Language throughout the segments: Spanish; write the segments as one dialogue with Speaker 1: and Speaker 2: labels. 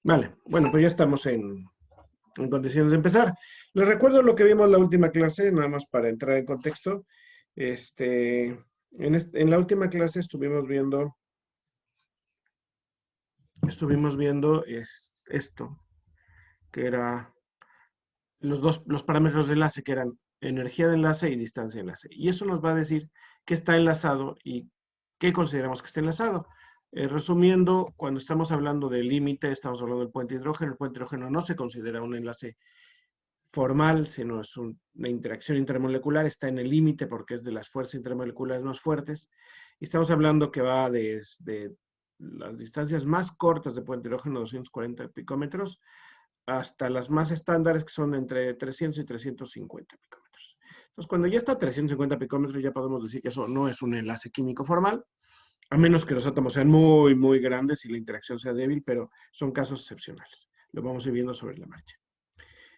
Speaker 1: Vale, bueno, pues ya estamos en condiciones de empezar. Les recuerdo lo que vimos en la última clase, nada más para entrar en contexto. En la última clase estuvimos viendo esto, que era los parámetros de enlace, que eran energía de enlace y distancia de enlace. Y eso nos va a decir qué está enlazado y qué consideramos que está enlazado. Resumiendo, cuando estamos hablando del límite, estamos hablando del puente hidrógeno. El puente hidrógeno no se considera un enlace formal, sino es una interacción intermolecular, está en el límite porque es de las fuerzas intermoleculares más fuertes. Y estamos hablando que va desde las distancias más cortas de puente hidrógeno, 240 picómetros, hasta las más estándares, que son entre 300 y 350 picómetros. Entonces, cuando ya está a 350 picómetros, ya podemos decir que eso no es un enlace químico formal, a menos que los átomos sean muy, muy grandes y la interacción sea débil, pero son casos excepcionales. Lo vamos a ir viendo sobre la marcha.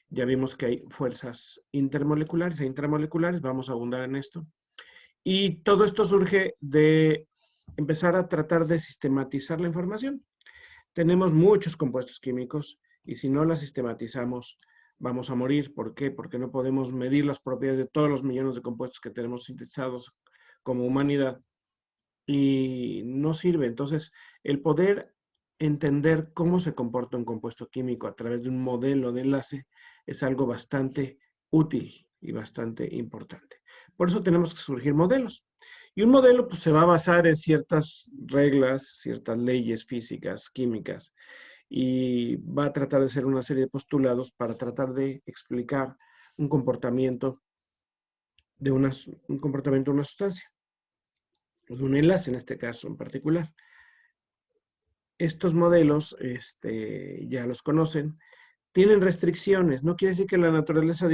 Speaker 1: Ya vimos que hay fuerzas intermoleculares e intramoleculares, vamos a abundar en esto. Y todo esto surge de empezar a tratar de sistematizar la información. Tenemos muchos compuestos químicos y si no las sistematizamos vamos a morir. ¿Por qué? Porque no podemos medir las propiedades de todos los millones de compuestos que tenemos sintetizados como humanidad y no sirve. Entonces, el poder entender cómo se comporta un compuesto químico a través de un modelo de enlace es algo bastante útil y bastante importante. Por eso tenemos que surgir modelos. Y un modelo pues, se va a basar en ciertas reglas, ciertas leyes físicas, químicas, y va a tratar de hacer una serie de postulados para tratar de explicar un comportamiento de una sustancia, o de un enlace en este caso en particular. Estos modelos ya los conocen, tienen restricciones. No quiere decir que la naturaleza,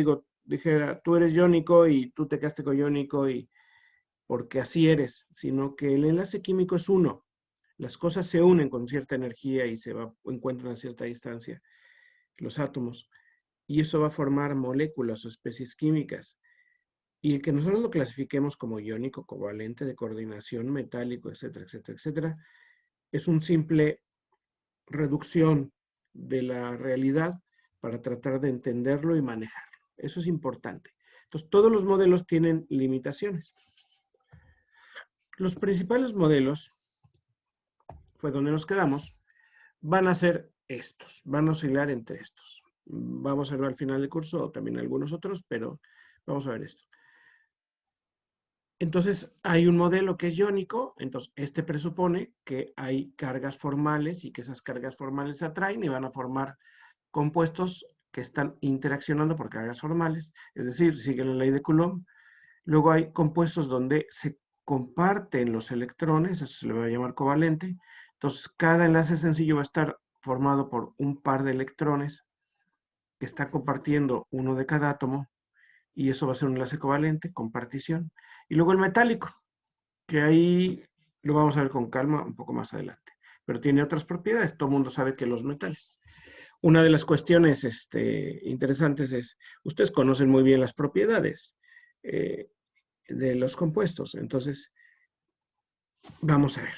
Speaker 1: dijera, tú eres iónico y tú te quedaste con iónico y porque así eres, sino que el enlace químico es uno. Las cosas se unen con cierta energía y encuentran a cierta distancia, los átomos, y eso va a formar moléculas o especies químicas. Y el que nosotros lo clasifiquemos como iónico, covalente, de coordinación, metálico, etcétera, etcétera, etcétera, es un simple reducción de la realidad para tratar de entenderlo y manejarlo. Eso es importante. Entonces, todos los modelos tienen limitaciones. Los principales modelos, fue donde nos quedamos, van a ser estos, van a oscilar entre estos. Vamos a ver al final del curso también algunos otros, pero vamos a ver esto. Entonces, hay un modelo que es iónico, entonces este presupone que hay cargas formales y que esas cargas formales se atraen y van a formar compuestos que están interaccionando por cargas formales, es decir, siguen la ley de Coulomb. Luego hay compuestos donde se comparten los electrones, eso se le va a llamar covalente. Entonces, cada enlace sencillo va a estar formado por un par de electrones que están compartiendo uno de cada átomo, y eso va a ser un enlace covalente, compartición. Y luego el metálico, que ahí lo vamos a ver con calma un poco más adelante, pero tiene otras propiedades. Todo el mundo sabe que los metales. Una de las cuestiones interesantes es, ustedes conocen muy bien las propiedades de los compuestos, entonces vamos a ver.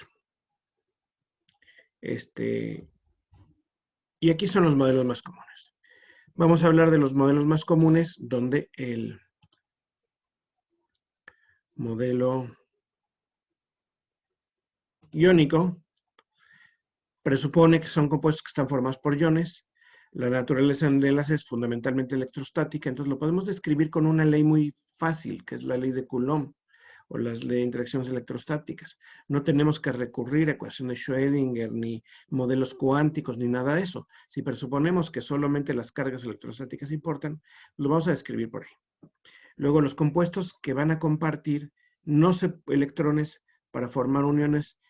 Speaker 1: Y aquí son los modelos más comunes. Vamos a hablar de los modelos más comunes donde el modelo iónico presupone que son compuestos que están formados por iones. La naturaleza del enlace es fundamentalmente electrostática, entonces lo podemos describir con una ley muy fácil, que es la ley de Coulomb, o las leyes de interacciones electrostáticas. No tenemos que recurrir a ecuaciones Schrödinger, ni modelos cuánticos, ni nada de eso. Si presuponemos que solamente las cargas electrostáticas importan, lo vamos a describir por ahí. Luego, los compuestos que van a compartir electrones para formar uniones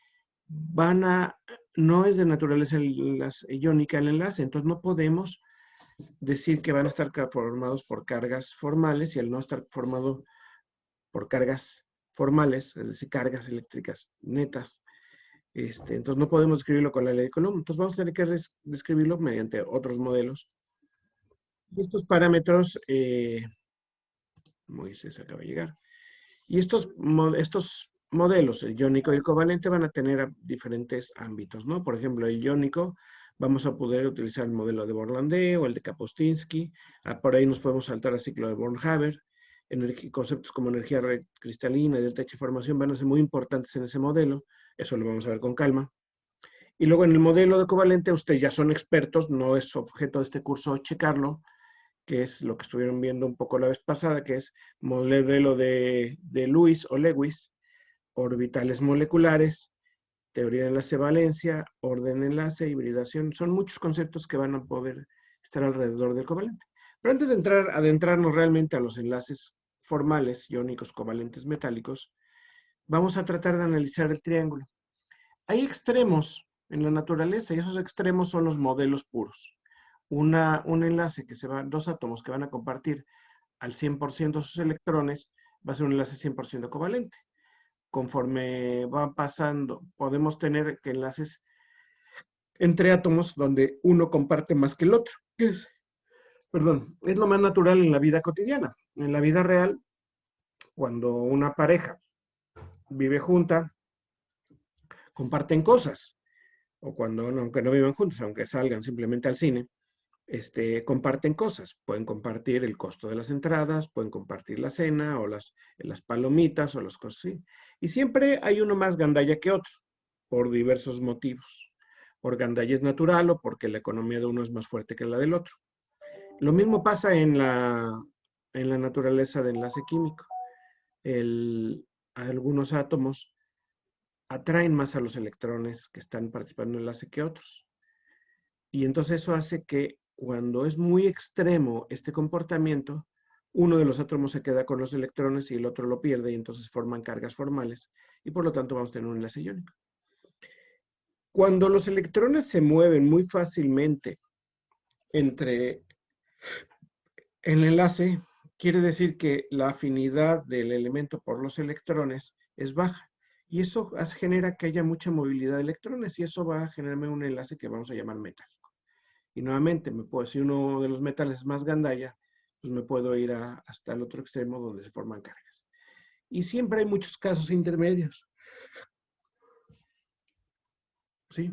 Speaker 1: no es de naturaleza iónica el enlace, entonces no podemos decir que van a estar formados por cargas formales, y al no estar formado por cargas formales, es decir, cargas eléctricas netas, entonces no podemos describirlo con la ley de Coulomb. Entonces vamos a tener que describirlo mediante otros modelos. Estos parámetros, Moisés acaba de llegar, y estos modelos, el iónico y el covalente, van a tener diferentes ámbitos, ¿no? Por ejemplo, el iónico vamos a poder utilizar el modelo de Born-Landé o el de Kapuscinski. Por ahí nos podemos saltar al ciclo de Born-Haber. Conceptos como energía cristalina y delta H formación van a ser muy importantes en ese modelo. Eso lo vamos a ver con calma. Y luego en el modelo de covalente, ustedes ya son expertos, no es objeto de este curso checarlo, que es lo que estuvieron viendo un poco la vez pasada, que es modelo de Lewis o Lewis, orbitales moleculares, teoría de enlace-valencia, orden enlace, hibridación. Son muchos conceptos que van a poder estar alrededor del covalente. Pero antes de adentrarnos realmente a los enlaces formales, iónicos, covalentes, metálicos, vamos a tratar de analizar el triángulo. Hay extremos en la naturaleza y esos extremos son los modelos puros. Un enlace que se va, dos átomos que van a compartir al 100% sus electrones, va a ser un enlace 100% covalente. Conforme van pasando, podemos tener que enlaces entre átomos donde uno comparte más que el otro. Es lo más natural en la vida cotidiana. En la vida real, cuando una pareja vive junta, comparten cosas. O cuando, aunque no viven juntos, aunque salgan simplemente al cine, comparten cosas. Pueden compartir el costo de las entradas, pueden compartir la cena o las palomitas o las cosas así. Y siempre hay uno más gandalla que otro, por diversos motivos. Por gandalla es natural o porque la economía de uno es más fuerte que la del otro. Lo mismo pasa en la naturaleza del enlace químico. Algunos átomos atraen más a los electrones que están participando en el enlace que otros. Y entonces eso hace que cuando es muy extremo este comportamiento, uno de los átomos se queda con los electrones y el otro lo pierde y entonces forman cargas formales y por lo tanto vamos a tener un enlace iónico. Cuando los electrones se mueven muy fácilmente entre el enlace, quiere decir que la afinidad del elemento por los electrones es baja. Y eso genera que haya mucha movilidad de electrones y eso va a generarme un enlace que vamos a llamar metálico. Y nuevamente, si uno de los metales es más gandalla, pues me puedo ir hasta el otro extremo donde se forman cargas. Y siempre hay muchos casos intermedios. ¿Sí?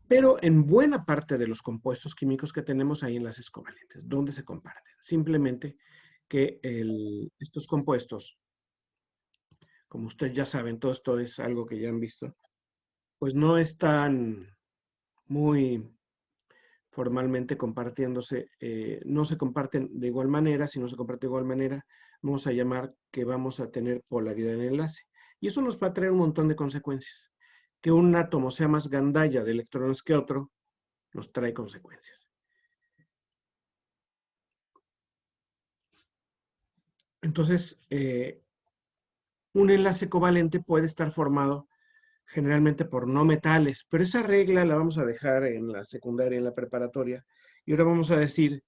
Speaker 1: Pero en buena parte de los compuestos químicos que tenemos hay enlaces covalentes, donde se comparten. Simplemente que estos compuestos, como ustedes ya saben, todo esto es algo que ya han visto, pues no están muy formalmente compartiéndose, no se comparten de igual manera. Si no se comparte de igual manera, vamos a llamar que vamos a tener polaridad en el enlace. Y eso nos va a traer un montón de consecuencias. Que un átomo sea más gandalla de electrones que otro, nos trae consecuencias. Entonces, un enlace covalente puede estar formado generalmente por no metales, pero esa regla la vamos a dejar en la secundaria, en la preparatoria, y ahora vamos a decir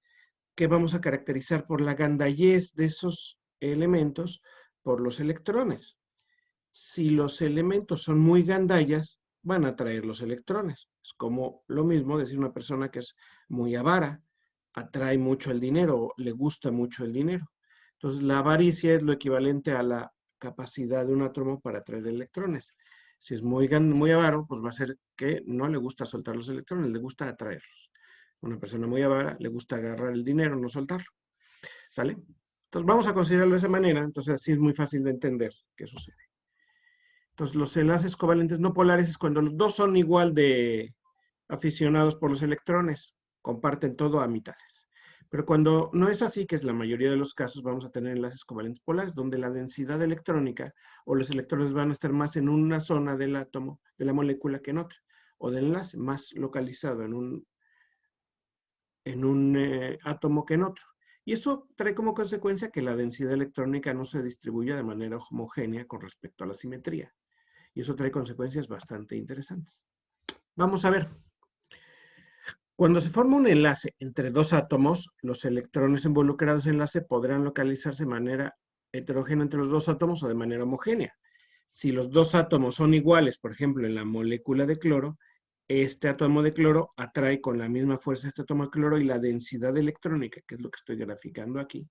Speaker 1: que vamos a caracterizar por la gandallez de esos elementos por los electrones. Si los elementos son muy gandallas, van a atraer los electrones. Es como lo mismo decir una persona que es muy avara, atrae mucho el dinero, le gusta mucho el dinero. Entonces, la avaricia es lo equivalente a la capacidad de un átomo para atraer electrones. Si es muy avaro, pues va a ser que no le gusta soltar los electrones, le gusta atraerlos. Una persona muy avara le gusta agarrar el dinero, no soltarlo. ¿Sale? Entonces, vamos a considerarlo de esa manera. Entonces, así es muy fácil de entender qué sucede. Entonces, los enlaces covalentes no polares es cuando los dos son igual de aficionados por los electrones, comparten todo a mitades. Pero cuando no es así, que es la mayoría de los casos, vamos a tener enlaces covalentes polares, donde la densidad electrónica o los electrones van a estar más en una zona del átomo, de la molécula, que en otra, o del enlace, más localizado en un átomo que en otro. Y eso trae como consecuencia que la densidad electrónica no se distribuya de manera homogénea con respecto a la simetría. Y eso trae consecuencias bastante interesantes. Vamos a ver. Cuando se forma un enlace entre dos átomos, los electrones involucrados en el enlace podrán localizarse de manera heterogénea entre los dos átomos o de manera homogénea. Si los dos átomos son iguales, por ejemplo, en la molécula de cloro, este átomo de cloro atrae con la misma fuerza este átomo de cloro y la densidad electrónica, que es lo que estoy graficando aquí,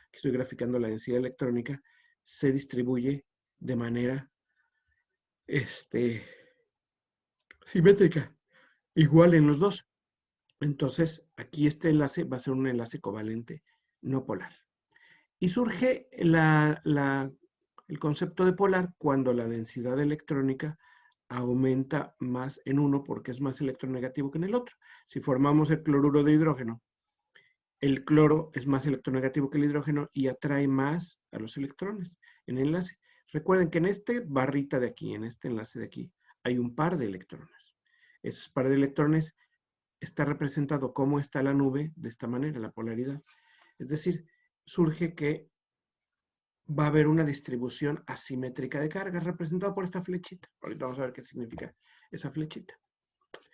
Speaker 1: que estoy graficando la densidad electrónica, se distribuye de manera simétrica, igual en los dos. Entonces, aquí este enlace va a ser un enlace covalente no polar. Y surge el concepto de polar cuando la densidad electrónica aumenta más en uno porque es más electronegativo que en el otro. Si formamos el cloruro de hidrógeno, el cloro es más electronegativo que el hidrógeno y atrae más a los electrones en enlace. Recuerden que en este barrita de aquí, en este enlace de aquí, hay un par de electrones. Esos par de electrones está representado cómo está la nube de esta manera, la polaridad. Es decir, surge que va a haber una distribución asimétrica de cargas representada por esta flechita. Ahorita vamos a ver qué significa esa flechita.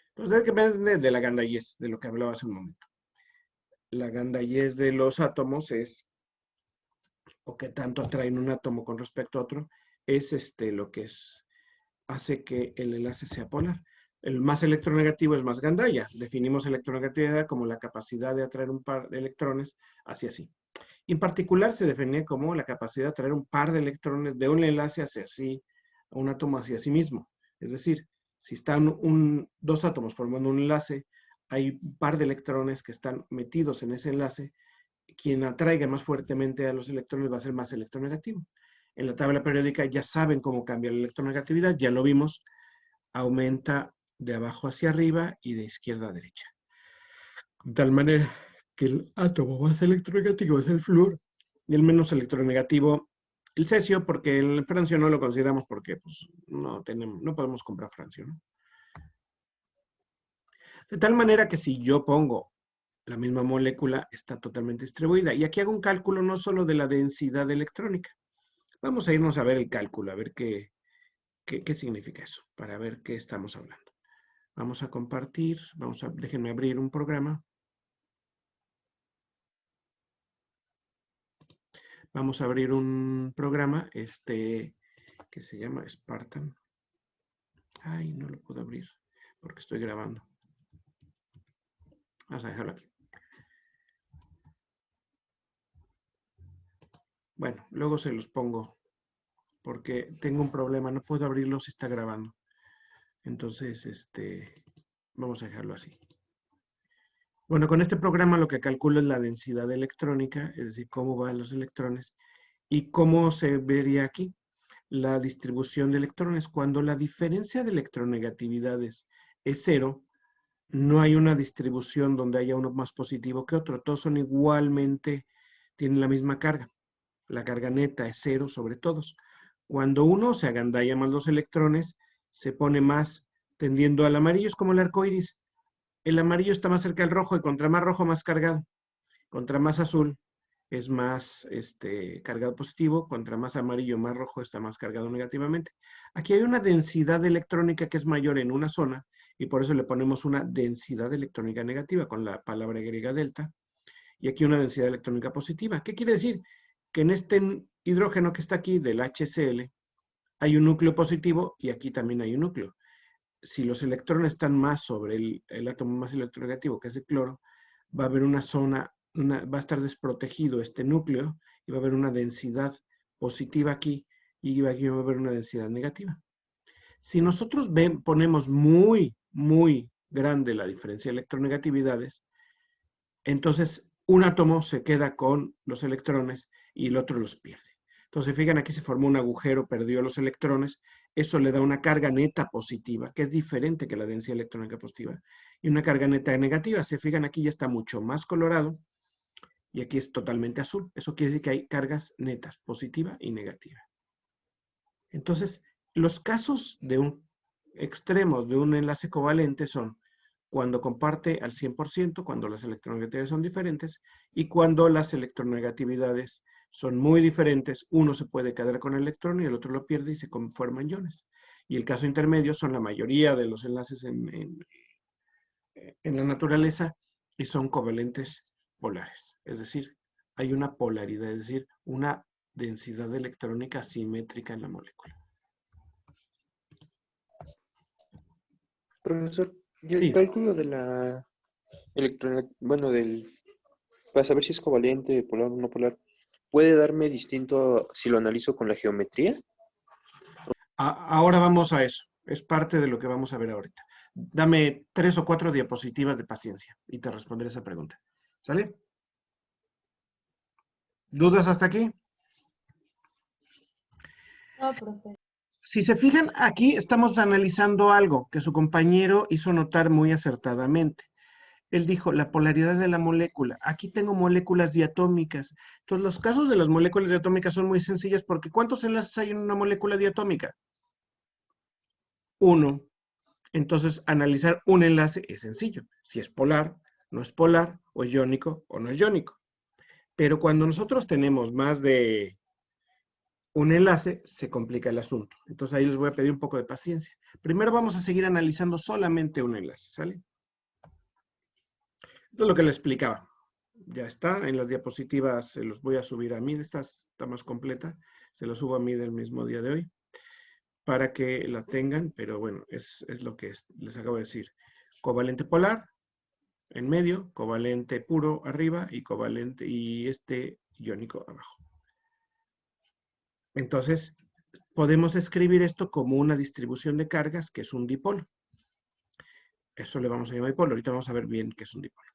Speaker 1: Entonces, depende de la Gandayés, de lo que hablaba hace un momento. La Gandayés de los átomos es, o que tanto atraen un átomo con respecto a otro, es lo que hace que el enlace sea polar. El más electronegativo es más gandaya. Definimos electronegatividad como la capacidad de atraer un par de electrones hacia sí. En particular se define como la capacidad de atraer un par de electrones de un enlace hacia sí, a un átomo hacia sí mismo. Es decir, si están dos átomos formando un enlace, hay un par de electrones que están metidos en ese enlace. Quien atraiga más fuertemente a los electrones va a ser más electronegativo. En la tabla periódica ya saben cómo cambia la electronegatividad, ya lo vimos, aumenta de abajo hacia arriba y de izquierda a derecha. De tal manera que el átomo más electronegativo es el flúor y el menos electronegativo el cesio, porque el francio no lo consideramos porque pues, no podemos comprar francio, ¿no? De tal manera que si yo pongo la misma molécula, está totalmente distribuida. Y aquí hago un cálculo no solo de la densidad electrónica. Vamos a irnos a ver el cálculo, a ver qué significa eso, para ver qué estamos hablando. Vamos a compartir, déjenme abrir un programa. Vamos a abrir un programa, que se llama Spartan. Ay, no lo puedo abrir porque estoy grabando. Vamos a dejarlo aquí. Bueno, luego se los pongo porque tengo un problema, no puedo abrirlo si está grabando. Entonces, vamos a dejarlo así. Bueno, con este programa lo que calculo es la densidad electrónica, es decir, cómo van los electrones y cómo se vería aquí la distribución de electrones. Cuando la diferencia de electronegatividades es cero, no hay una distribución donde haya uno más positivo que otro. Todos son igualmente, tienen la misma carga. La carga neta es cero sobre todos. Cuando uno se agandalla más los electrones, se pone más tendiendo al amarillo. Es como el arco iris. El amarillo está más cerca del rojo y contra más rojo, más cargado. Contra más azul es más cargado positivo, contra más amarillo, más rojo está más cargado negativamente. Aquí hay una densidad electrónica que es mayor en una zona y por eso le ponemos una densidad electrónica negativa con la palabra griega delta y aquí una densidad electrónica positiva. ¿Qué quiere decir? Que en este hidrógeno que está aquí del HCl hay un núcleo positivo y aquí también hay un núcleo. Si los electrones están más sobre el átomo más electronegativo, que es el cloro, va a haber una zona, va a estar desprotegido este núcleo y va a haber una densidad positiva aquí y aquí va a haber una densidad negativa. Si nosotros ponemos muy, muy grande la diferencia de electronegatividades, entonces un átomo se queda con los electrones y el otro los pierde. Entonces, fíjense, aquí se formó un agujero, perdió los electrones, eso le da una carga neta positiva, que es diferente que la densidad electrónica positiva, y una carga neta negativa. Se fijan, aquí ya está mucho más colorado, y aquí es totalmente azul. Eso quiere decir que hay cargas netas, positiva y negativa. Entonces, los casos de extremos de un enlace covalente son cuando comparte al 100%, cuando las electronegatividades son diferentes, y cuando las electronegatividades son muy diferentes, uno se puede quedar con el electrón y el otro lo pierde y se forman iones. Y el caso intermedio son la mayoría de los enlaces en la naturaleza y son covalentes polares. Es decir, hay una polaridad, es decir, una densidad electrónica simétrica en la molécula.
Speaker 2: Profesor, ¿y el
Speaker 1: Sí.
Speaker 2: cálculo de la para saber si es covalente, polar o no polar, puede darme distinto si lo analizo con la geometría?
Speaker 1: Ahora vamos a eso. Es parte de lo que vamos a ver ahorita. Dame 3 o 4 diapositivas de paciencia y te responderé esa pregunta. ¿Sale? ¿Dudas hasta aquí?
Speaker 3: No, profe.
Speaker 1: Si se fijan, aquí estamos analizando algo que su compañero hizo notar muy acertadamente. Él dijo, la polaridad de la molécula. Aquí tengo moléculas diatómicas. Entonces, los casos de las moléculas diatómicas son muy sencillos porque ¿cuántos enlaces hay en una molécula diatómica? Uno. Entonces, analizar un enlace es sencillo. Si es polar, no es polar, o es iónico o no es iónico. Pero cuando nosotros tenemos más de un enlace, se complica el asunto. Entonces, ahí les voy a pedir un poco de paciencia. Primero vamos a seguir analizando solamente un enlace, ¿sale? Esto es lo que le explicaba. Ya está, en las diapositivas se los voy a subir a mí, esta está más completa, se los subo a mí del mismo día de hoy, para que la tengan, pero bueno, es lo que les acabo de decir. Covalente polar en medio, covalente puro arriba y covalente y iónico abajo. Entonces, podemos escribir esto como una distribución de cargas, que es un dipolo. Eso le vamos a llamar dipolo, ahorita vamos a ver bien qué es un dipolo.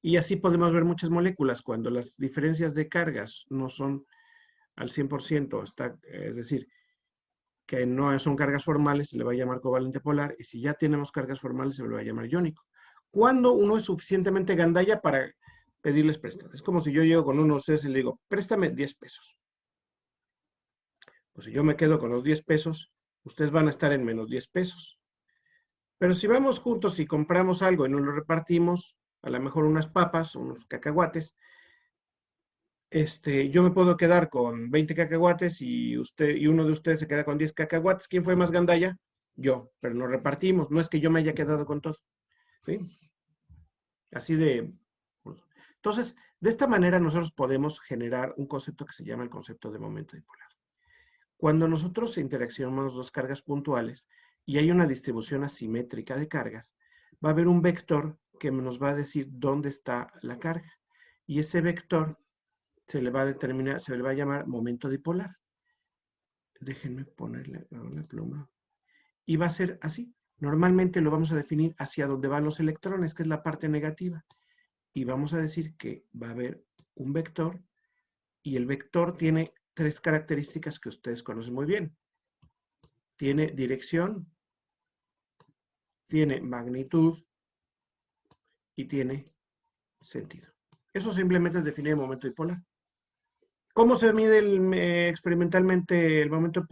Speaker 1: Y así podemos ver muchas moléculas cuando las diferencias de cargas no son al 100%, es decir, que no son cargas formales, se le va a llamar covalente polar, y si ya tenemos cargas formales, se le va a llamar iónico. Cuando uno es suficientemente gandalla para pedirles préstamo. Es como si yo llego con uno de ustedes y le digo, préstame 10 pesos. Pues si yo me quedo con los 10 pesos, ustedes van a estar en menos 10 pesos. Pero si vamos juntos y compramos algo y nos lo repartimos, a lo mejor unas papas, unos cacahuates, yo me puedo quedar con 20 cacahuates y uno de ustedes se queda con 10 cacahuates. ¿Quién fue más gandalla? Yo, pero nos repartimos. No es que yo me haya quedado con todo. ¿Sí? Así de... Entonces, de esta manera nosotros podemos generar un concepto que se llama el concepto de momento dipolar. Cuando nosotros interaccionamos dos cargas puntuales y hay una distribución asimétrica de cargas, va a haber un vector que nos va a decir dónde está la carga. Y ese vector se le va a llamar momento dipolar. Déjenme ponerle una pluma. Y va a ser así. Normalmente lo vamos a definir hacia donde van los electrones, que es la parte negativa. Y vamos a decir que va a haber un vector y el vector tiene tres características que ustedes conocen muy bien. Tiene dirección, tiene magnitud y tiene sentido. Eso simplemente es definir el momento dipolar. ¿Cómo se mide experimentalmente el momento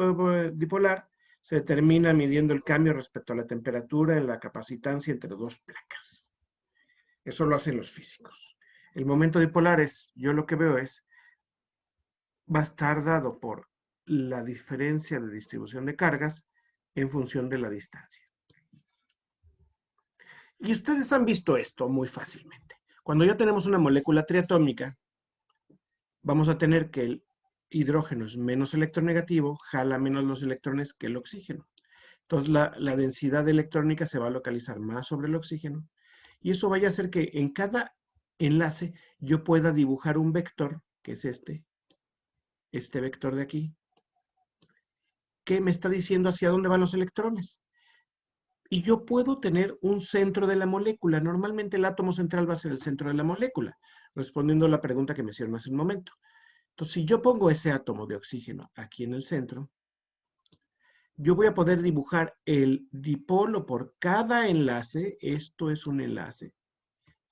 Speaker 1: dipolar? Se determina midiendo el cambio respecto a la temperatura en la capacitancia entre dos placas. Eso lo hacen los físicos. El momento dipolar yo lo que veo va a estar dado por la diferencia de distribución de cargas en función de la distancia. Y ustedes han visto esto muy fácilmente. Cuando ya tenemos una molécula triatómica, vamos a tener que el hidrógeno es menos electronegativo, jala menos los electrones que el oxígeno. Entonces la densidad electrónica se va a localizar más sobre el oxígeno y eso vaya a hacer que en cada enlace yo pueda dibujar un vector, que es este vector de aquí, que me está diciendo hacia dónde van los electrones. Y yo puedo tener un centro de la molécula. Normalmente el átomo central va a ser el centro de la molécula, respondiendo a la pregunta que me hicieron hace un momento. Entonces, si yo pongo ese átomo de oxígeno aquí en el centro, yo voy a poder dibujar el dipolo por cada enlace. Esto es un enlace.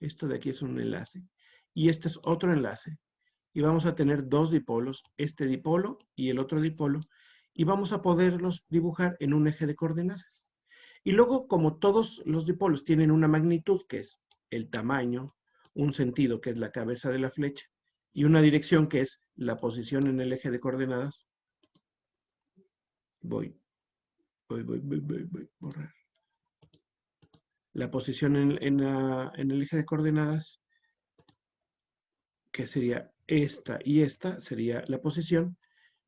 Speaker 1: Esto de aquí es un enlace. Y este es otro enlace. Y vamos a tener dos dipolos, este dipolo y el otro dipolo. Y vamos a poderlos dibujar en un eje de coordenadas. Y luego, como todos los dipolos tienen una magnitud, que es el tamaño, un sentido, que es la cabeza de la flecha, y una dirección, que es la posición en el eje de coordenadas, voy, borrar. La posición en el eje de coordenadas, que sería esta y esta, sería la posición.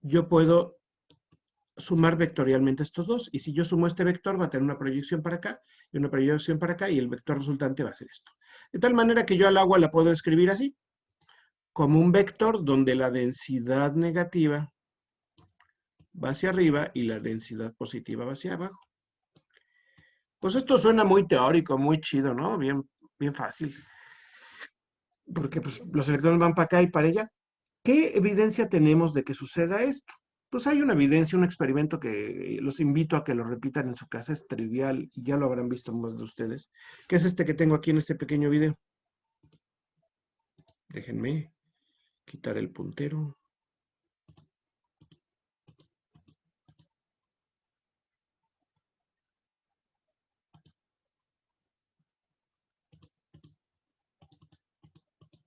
Speaker 1: Yo puedo sumar vectorialmente estos dos, y si yo sumo este vector va a tener una proyección para acá y una proyección para acá, y el vector resultante va a ser esto. De tal manera que yo al agua la puedo escribir así, como un vector donde la densidad negativa va hacia arriba y la densidad positiva va hacia abajo. Pues esto suena muy teórico, muy chido, ¿no? Bien, bien fácil, porque pues, los electrones van para acá y para allá. ¿Qué evidencia tenemos de que suceda esto? Pues hay una evidencia, un experimento que los invito a que lo repitan en su casa, es trivial y ya lo habrán visto más de ustedes, que es este que tengo aquí en este pequeño video. Déjenme quitar el puntero.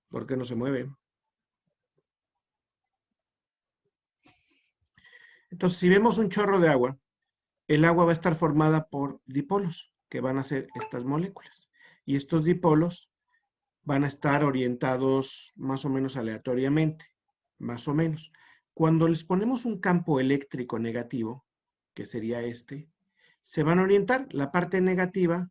Speaker 1: ¿Por qué no se mueve? Entonces, si vemos un chorro de agua, el agua va a estar formada por dipolos, que van a ser estas moléculas. Y estos dipolos van a estar orientados más o menos aleatoriamente, más o menos. Cuando les ponemos un campo eléctrico negativo, que sería este, se van a orientar. La parte negativa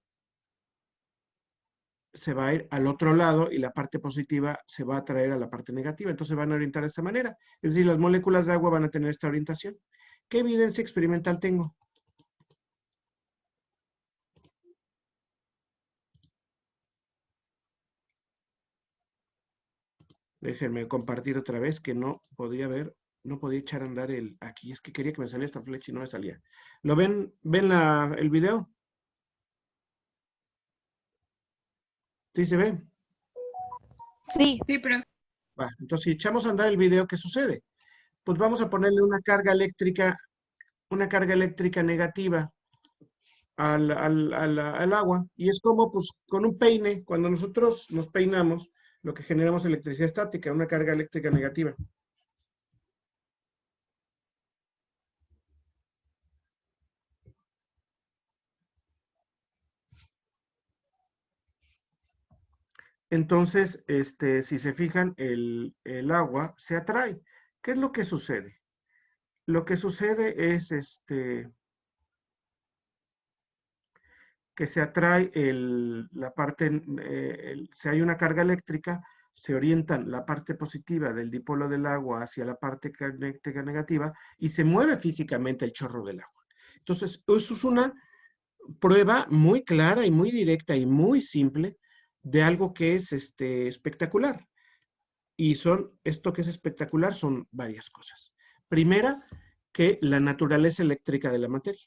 Speaker 1: se va a ir al otro lado y la parte positiva se va a traer a la parte negativa. Entonces se van a orientar de esa manera. Es decir, las moléculas de agua van a tener esta orientación. ¿Qué evidencia experimental tengo? Déjenme compartir otra vez que no podía ver, no podía echar a andar el aquí. Es que quería que me saliera esta flecha y no me salía. ¿Lo ven? ¿Ven el video? ¿Sí se ve?
Speaker 3: Sí,
Speaker 4: Sí, pero
Speaker 1: Va. Entonces, si echamos a andar el video, ¿qué sucede? Pues vamos a ponerle una carga eléctrica negativa al agua. Y es como, pues, con un peine, cuando nosotros nos peinamos, lo que generamos electricidad estática, una carga eléctrica negativa. Entonces, si se fijan, el agua se atrae. ¿Qué es lo que sucede? Lo que sucede es que se atrae la parte, si hay una carga eléctrica, se orientan la parte positiva del dipolo del agua hacia la parte eléctrica negativa y se mueve físicamente el chorro del agua. Entonces, eso es una prueba muy clara y muy directa y muy simple de algo que es espectacular. Y esto que es espectacular son varias cosas. Primera, que la naturaleza eléctrica de la materia.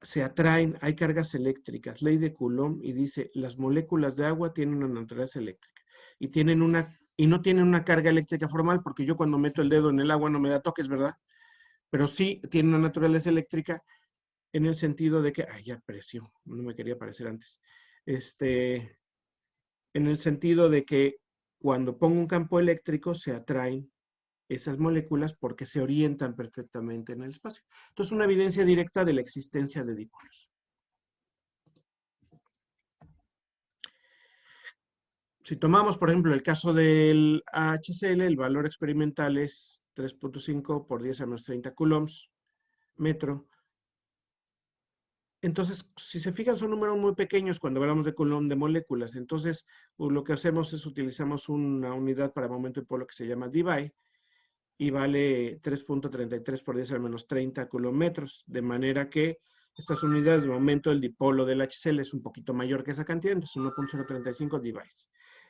Speaker 1: Se atraen, hay cargas eléctricas, ley de Coulomb, y dice, las moléculas de agua tienen una naturaleza eléctrica y no tienen una carga eléctrica formal, porque yo cuando meto el dedo en el agua no me da toques, ¿verdad? Pero sí tiene una naturaleza eléctrica en el sentido de que, ay, ya apreció, no me quería aparecer antes. En el sentido de que cuando pongo un campo eléctrico se atraen esas moléculas porque se orientan perfectamente en el espacio. Entonces, una evidencia directa de la existencia de dipolos. Si tomamos, por ejemplo, el caso del HCl, el valor experimental es 3.5 por 10 a menos 30 coulombs metro. Entonces, si se fijan, son números muy pequeños cuando hablamos de coulomb de moléculas. Entonces, pues, lo que hacemos es utilizamos una unidad para momento de polo que se llama dBi y vale 3.33 por 10 al menos 30 coulombs, de manera que estas unidades de momento del dipolo del HCl es un poquito mayor que esa cantidad, entonces 1.035 dBi.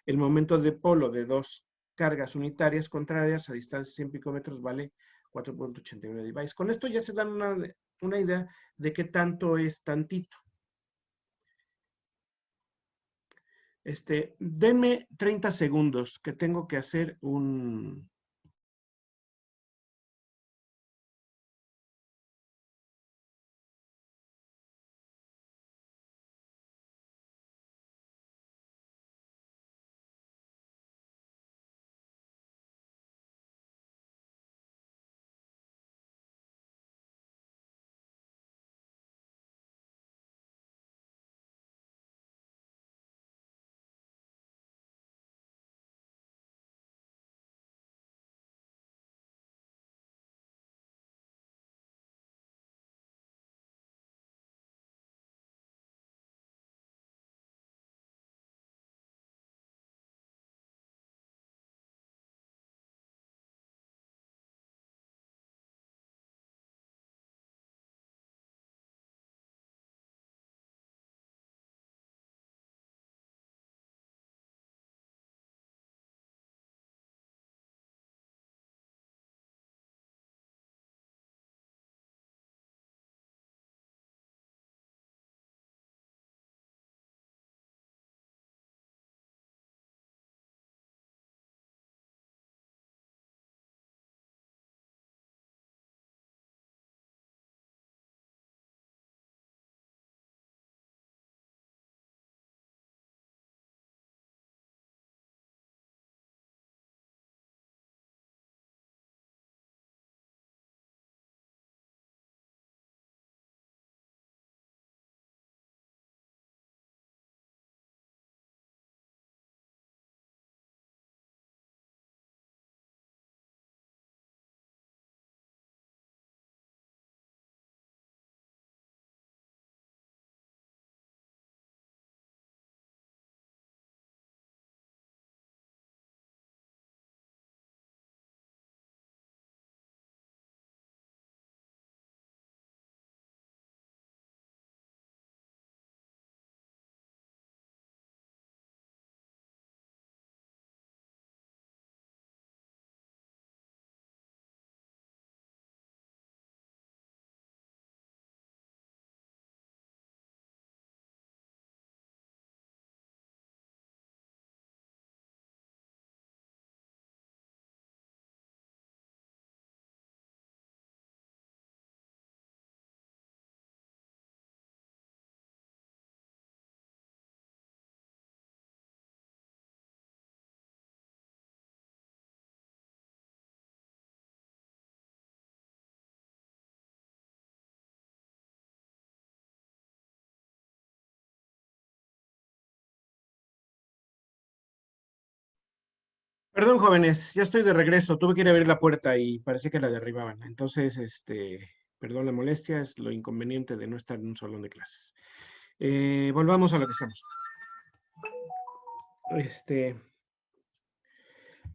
Speaker 1: El momento de polo de dos cargas unitarias contrarias a distancia de 100 picómetros vale 4.89 dBi. Con esto ya se dan una idea de qué tanto es tantito. Denme 30 segundos que tengo que hacer un, Perdón, jóvenes, ya estoy de regreso. Tuve que ir a abrir la puerta y parecía que la derribaban. Entonces, perdón la molestia, es lo inconveniente de no estar en un salón de clases. Volvamos a lo que estamos.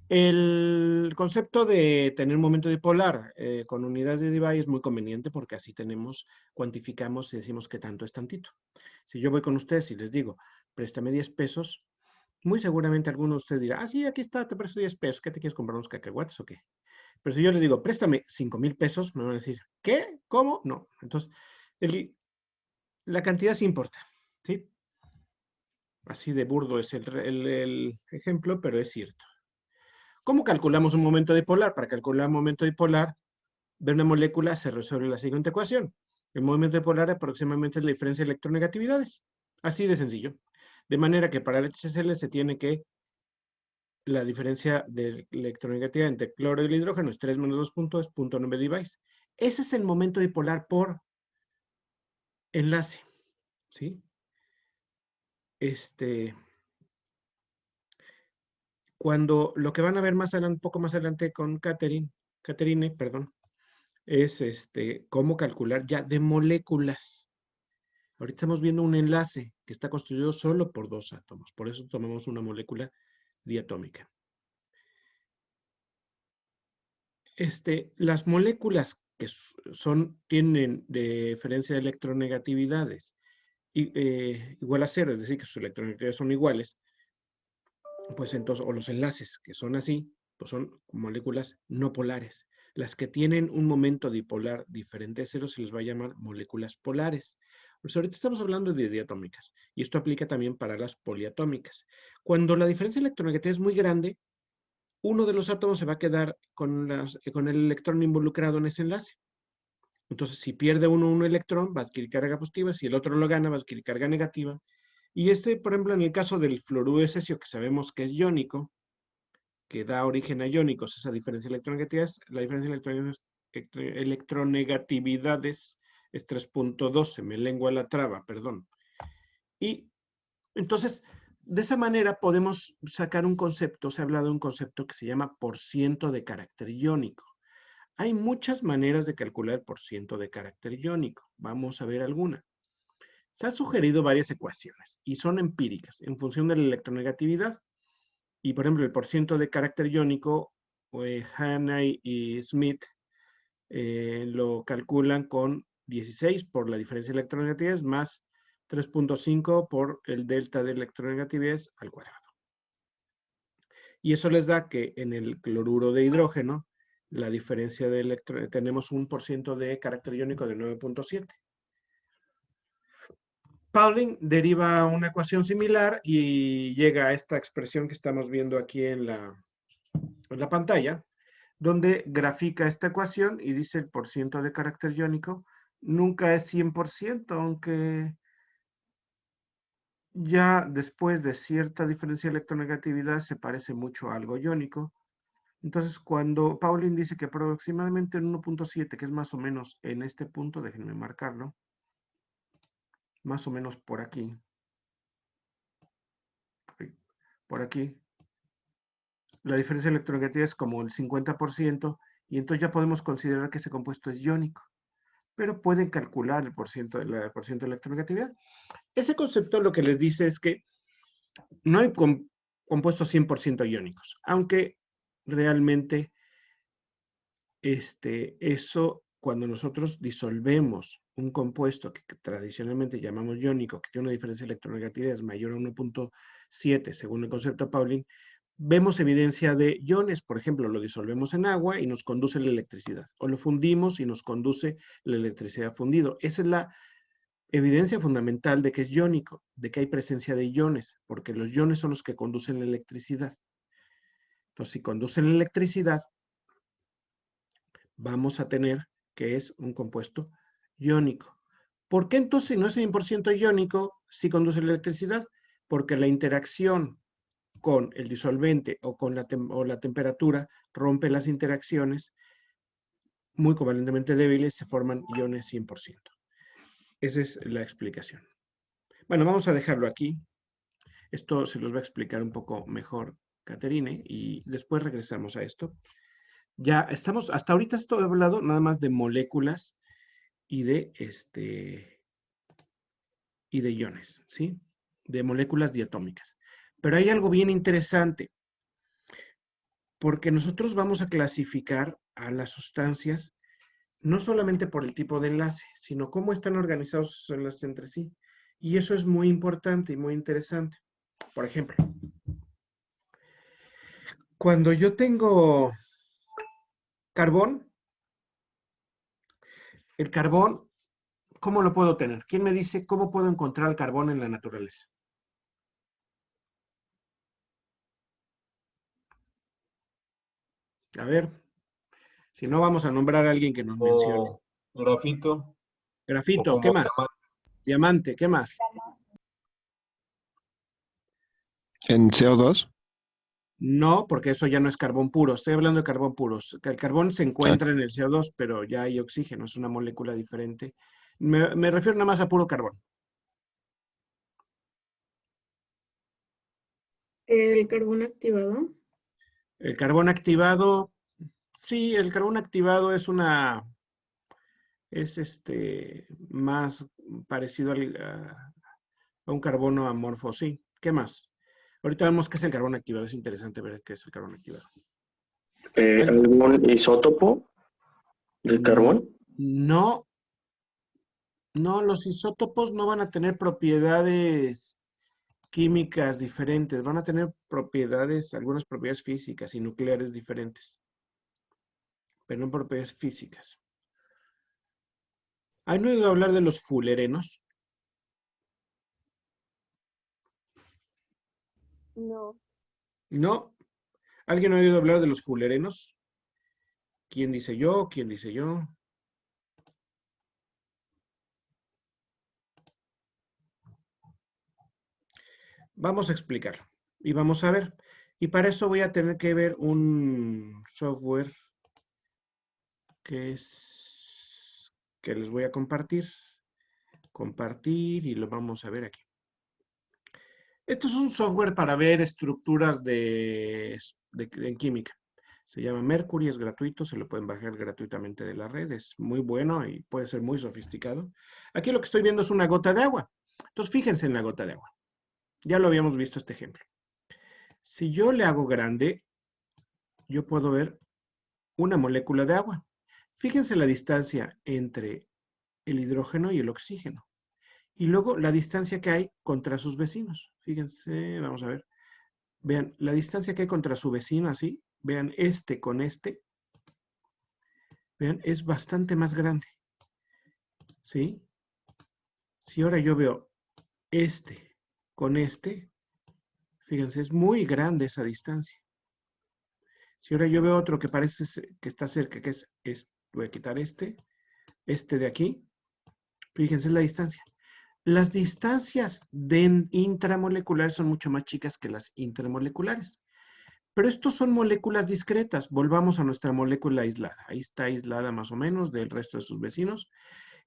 Speaker 1: El concepto de tener un momento dipolar con unidades de Debye es muy conveniente porque así cuantificamos y decimos que tanto es tantito. Si yo voy con ustedes y les digo, préstame 10 pesos, muy seguramente alguno de ustedes dirá, sí, aquí está, te presto 10 pesos, ¿qué te quieres comprar, unos cacahuates o qué? Pero si yo les digo, préstame 5,000 pesos, me van a decir, ¿qué? ¿Cómo? No. Entonces, la cantidad sí importa, ¿sí? Así de burdo es el ejemplo, pero es cierto. ¿Cómo calculamos un momento dipolar? Para calcular un momento dipolar de una molécula se resuelve la siguiente ecuación. El movimiento dipolar aproximadamente es la diferencia de electronegatividades. Así de sencillo. De manera que para el HCl se tiene que la diferencia de electronegatividad entre cloro y el hidrógeno es 3 menos 2 puntos, es 0.9 device. Ese es el momento dipolar por enlace, ¿sí? Cuando lo que van a ver más adelante, un poco más adelante con Catherine, perdón, es cómo calcular ya de moléculas. Ahorita estamos viendo un enlace que está construido solo por 2 átomos, por eso tomamos una molécula diatómica. Las moléculas que tienen diferencia de electronegatividades igual a 0, es decir, que sus electronegatividades son iguales, pues entonces, o los enlaces que son así, pues son moléculas no polares. Las que tienen un momento dipolar diferente a 0 se les va a llamar moléculas polares. Pues ahorita estamos hablando de diatómicas, y esto aplica también para las poliatómicas. Cuando la diferencia de electronegatividad es muy grande, uno de los átomos se va a quedar con el electrón involucrado en ese enlace. Entonces, si pierde uno un electrón, va a adquirir carga positiva, si el otro lo gana, va a adquirir carga negativa. Y por ejemplo, en el caso del fluoruro de cesio, que sabemos que es iónico, que da origen a iónicos, esa diferencia de electronegatividades, la diferencia de electronegatividades es 3.2, se me lengua la traba, perdón. Y entonces, de esa manera podemos sacar un concepto, se ha hablado de un concepto que se llama porciento de carácter iónico. Hay muchas maneras de calcular el porciento de carácter iónico. Vamos a ver alguna. Se han sugerido varias ecuaciones y son empíricas en función de la electronegatividad. Y por ejemplo, el porciento de carácter iónico, Hanay y Smith lo calculan con 16 por la diferencia de electronegatividades más 3.5 por el delta de electronegatividades al cuadrado. Y eso les da que en el cloruro de hidrógeno, la diferencia de tenemos un porciento de carácter iónico de 9.7. Pauling deriva una ecuación similar y llega a esta expresión que estamos viendo aquí en la pantalla, donde grafica esta ecuación y dice el porciento de carácter iónico nunca es 100%, aunque ya después de cierta diferencia de electronegatividad se parece mucho a algo iónico. Entonces, cuando Pauling dice que aproximadamente en 1.7, que es más o menos en este punto, déjenme marcarlo, más o menos por aquí, la diferencia de electronegatividad es como el 50%, y entonces ya podemos considerar que ese compuesto es iónico, pero pueden calcular el porciento de electronegatividad. Ese concepto lo que les dice es que no hay compuestos 100% iónicos, aunque realmente eso, cuando nosotros disolvemos un compuesto que tradicionalmente llamamos iónico, que tiene una diferencia de electronegatividad mayor a 1.7, según el concepto de Pauling, vemos evidencia de iones. Por ejemplo, lo disolvemos en agua y nos conduce la electricidad, o lo fundimos y nos conduce la electricidad fundido. Esa es la evidencia fundamental de que es iónico, de que hay presencia de iones, porque los iones son los que conducen la electricidad. Entonces, si conducen la electricidad, vamos a tener que es un compuesto iónico. ¿Por qué entonces no es 100% iónico si conduce la electricidad? Porque la interacción con el disolvente o con la temperatura rompe las interacciones muy covalentemente débiles, se forman iones 100%. Esa es la explicación. Bueno, vamos a dejarlo aquí. Esto se los va a explicar un poco mejor Caterine, y después regresamos a esto. Ya estamos, hasta ahorita estoy hablando nada más de moléculas y de iones, ¿sí? De moléculas diatómicas. Pero hay algo bien interesante, porque nosotros vamos a clasificar a las sustancias no solamente por el tipo de enlace, sino cómo están organizados sus enlaces entre sí. Y eso es muy importante y muy interesante. Por ejemplo, cuando yo tengo carbón, el carbón, ¿cómo lo puedo tener? ¿Quién me dice cómo puedo encontrar el carbón en la naturaleza? A ver, si no vamos a nombrar a alguien que nos mencione.
Speaker 4: Como grafito o
Speaker 1: Grafito, ¿qué
Speaker 4: como
Speaker 1: más? Diamante, ¿qué más?
Speaker 5: ¿En CO2?
Speaker 1: No, porque eso ya no es carbón puro. Estoy hablando de carbón puro. El carbón se
Speaker 5: Ah,
Speaker 1: encuentra en el CO2, pero ya hay oxígeno, es una molécula diferente. Me refiero nada más a puro carbón.
Speaker 6: El carbón activado.
Speaker 1: El carbón activado, sí, el carbón activado es más parecido a un carbono amorfo, sí. ¿Qué más? Ahorita vemos qué es el carbón activado. Es interesante ver qué es el carbón activado.
Speaker 7: ¿Algún isótopo del carbón?
Speaker 1: No, no, los isótopos no van a tener propiedades químicas diferentes, van a tener propiedades, algunas propiedades físicas y nucleares diferentes, pero no propiedades físicas. ¿Han oído hablar de los fullerenos?
Speaker 3: No.
Speaker 1: No. ¿Alguien ha oído hablar de los fullerenos? ¿Quién dice yo? ¿Quién dice yo? Vamos a explicarlo y vamos a ver. Y para eso voy a tener que ver un software que les voy a compartir. Compartir y lo vamos a ver aquí. Esto es un software para ver estructuras en química. Se llama Mercury, es gratuito, se lo pueden bajar gratuitamente de la red, es muy bueno y puede ser muy sofisticado. Aquí lo que estoy viendo es una gota de agua. Entonces fíjense en la gota de agua. Ya lo habíamos visto este ejemplo. Si yo le hago grande, yo puedo ver una molécula de agua. Fíjense la distancia entre el hidrógeno y el oxígeno. Y luego la distancia que hay contra sus vecinos. Fíjense, vamos a ver. Vean, la distancia que hay contra su vecino, así. Vean, este con este. Vean, es bastante más grande. ¿Sí? Si ahora yo veo este con este, fíjense, es muy grande esa distancia. Si ahora yo veo otro que parece que está cerca, que voy a quitar este de aquí, fíjense la distancia. Las distancias intramoleculares son mucho más chicas que las intermoleculares. Pero estos son moléculas discretas. Volvamos a nuestra molécula aislada. Ahí está aislada más o menos del resto de sus vecinos.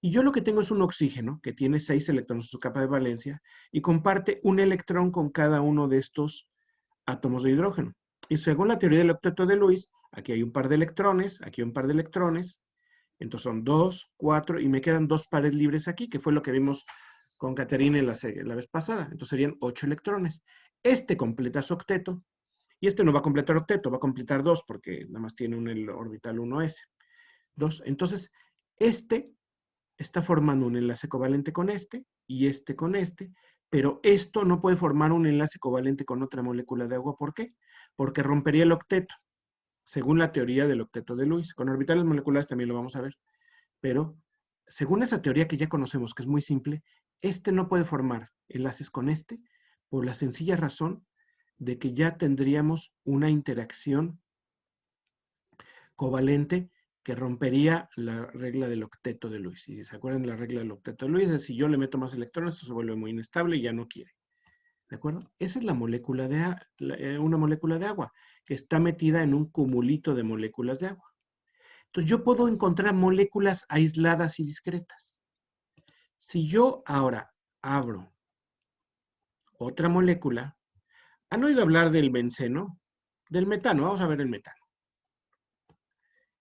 Speaker 1: Y yo lo que tengo es un oxígeno que tiene 6 electrones en su capa de valencia y comparte un electrón con cada uno de estos átomos de hidrógeno. Y según la teoría del octeto de Lewis, aquí hay un par de electrones, aquí hay un par de electrones. Entonces son 2, 4 y me quedan 2 pares libres aquí, que fue lo que vimos con Caterine la vez pasada. Entonces serían 8 electrones. Este completa su octeto y este no va a completar octeto, va a completar 2 porque nada más tiene un orbital 1s. 2. Entonces, este está formando un enlace covalente con este y este con este, pero esto no puede formar un enlace covalente con otra molécula de agua. ¿Por qué? Porque rompería el octeto, según la teoría del octeto de Lewis. Con orbitales moleculares también lo vamos a ver, pero según esa teoría que ya conocemos, que es muy simple, este no puede formar enlaces con este por la sencilla razón de que ya tendríamos una interacción covalente que rompería la regla del octeto de Lewis. Si se acuerdan de la regla del octeto de Lewis, es si yo le meto más electrones, esto se vuelve muy inestable y ya no quiere. ¿De acuerdo? Esa es la molécula una molécula de agua que está metida en un cumulito de moléculas de agua. Entonces yo puedo encontrar moléculas aisladas y discretas. Si yo ahora abro otra molécula, ¿han oído hablar del benceno? del metano. Vamos a ver el metano.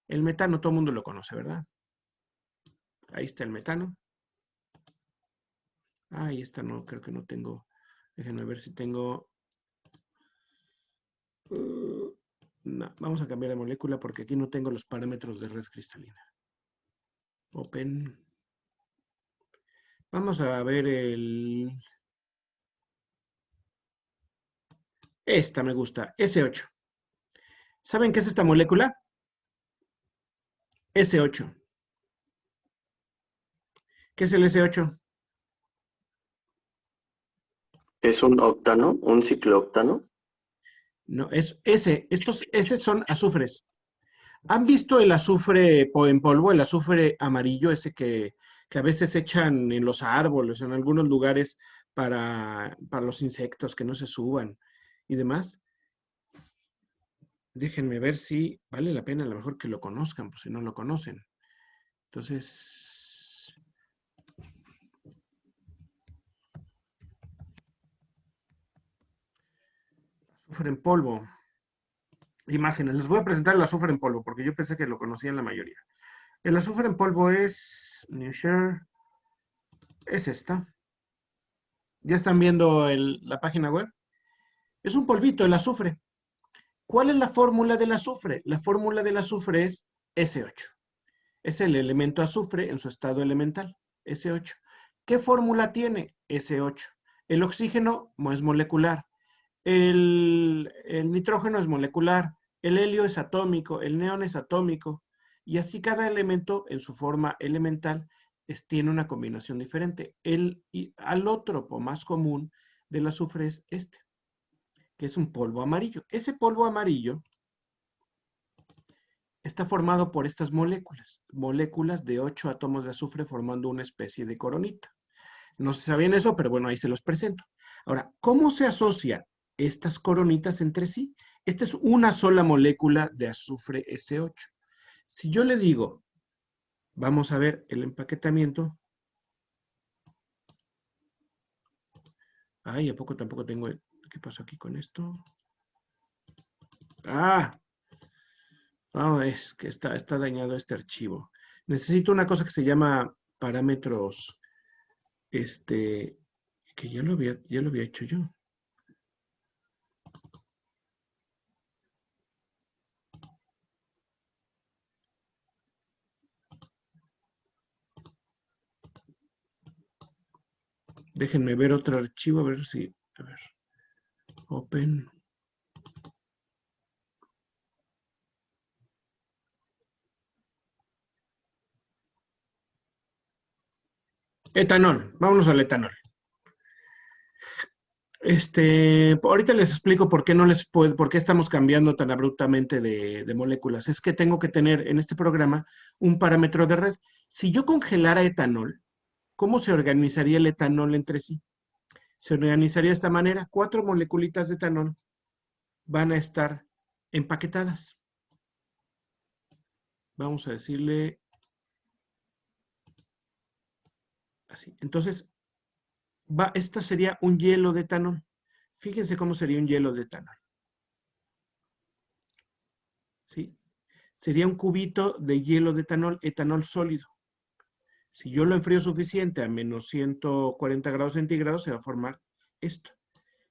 Speaker 1: El metano todo el mundo lo conoce, ¿verdad? Ahí está el metano. Ahí está, no, creo que no tengo. Déjenme ver si tengo. No, vamos a cambiar de molécula porque aquí no tengo los parámetros de red cristalina. Open. Vamos a ver el... Esta me gusta, S8. ¿Saben qué es esta molécula? S8. ¿Qué es el S8?
Speaker 7: ¿Es un octano? ¿Un ciclooctano?
Speaker 1: No, es S. Estos S son azufres. ¿Han visto el azufre en polvo, el azufre amarillo, ese que a veces echan en los árboles, en algunos lugares para los insectos que no se suban y demás? Déjenme ver si vale la pena a lo mejor que lo conozcan, pues si no lo conocen. Entonces, azufre en polvo. Imágenes. Les voy a presentar el azufre en polvo porque yo pensé que lo conocían la mayoría. El azufre en polvo es New Share. Es esta. ¿Ya están viendo la página web? Es un polvito, el azufre. ¿Cuál es la fórmula del azufre? La fórmula del azufre es S8. Es el elemento azufre en su estado elemental, S8. ¿Qué fórmula tiene? S8. El oxígeno es molecular. El nitrógeno es molecular. El helio es atómico. El neón es atómico. Y así cada elemento en su forma elemental tiene una combinación diferente. El alótropo más común del azufre es este, que es un polvo amarillo. Ese polvo amarillo está formado por estas moléculas de 8 átomos de azufre formando una especie de coronita. No se sabían eso, pero bueno, ahí se los presento. Ahora, ¿cómo se asocian estas coronitas entre sí? Esta es una sola molécula de azufre S8. Si yo le digo, vamos a ver el empaquetamiento. Ay, ¿a poco tampoco tengo el... ¿Qué pasó aquí con esto? Es que está dañado este archivo. Necesito una cosa que se llama parámetros, que ya lo había hecho yo. Déjenme ver otro archivo, a ver si... A ver. Open. Etanol. Vámonos al etanol. Ahorita les explico por qué por qué estamos cambiando tan abruptamente de moléculas. Es que tengo que tener en este programa un parámetro de red. Si yo congelara etanol, ¿cómo se organizaría el etanol entre sí? Se organizaría de esta manera. 4 moleculitas de etanol van a estar empaquetadas. Vamos a decirle así. Entonces, esta sería un hielo de etanol. Fíjense cómo sería un hielo de etanol. ¿Sí? Sería un cubito de hielo de etanol sólido. Si yo lo enfrío suficiente a menos 140 grados centígrados, se va a formar esto.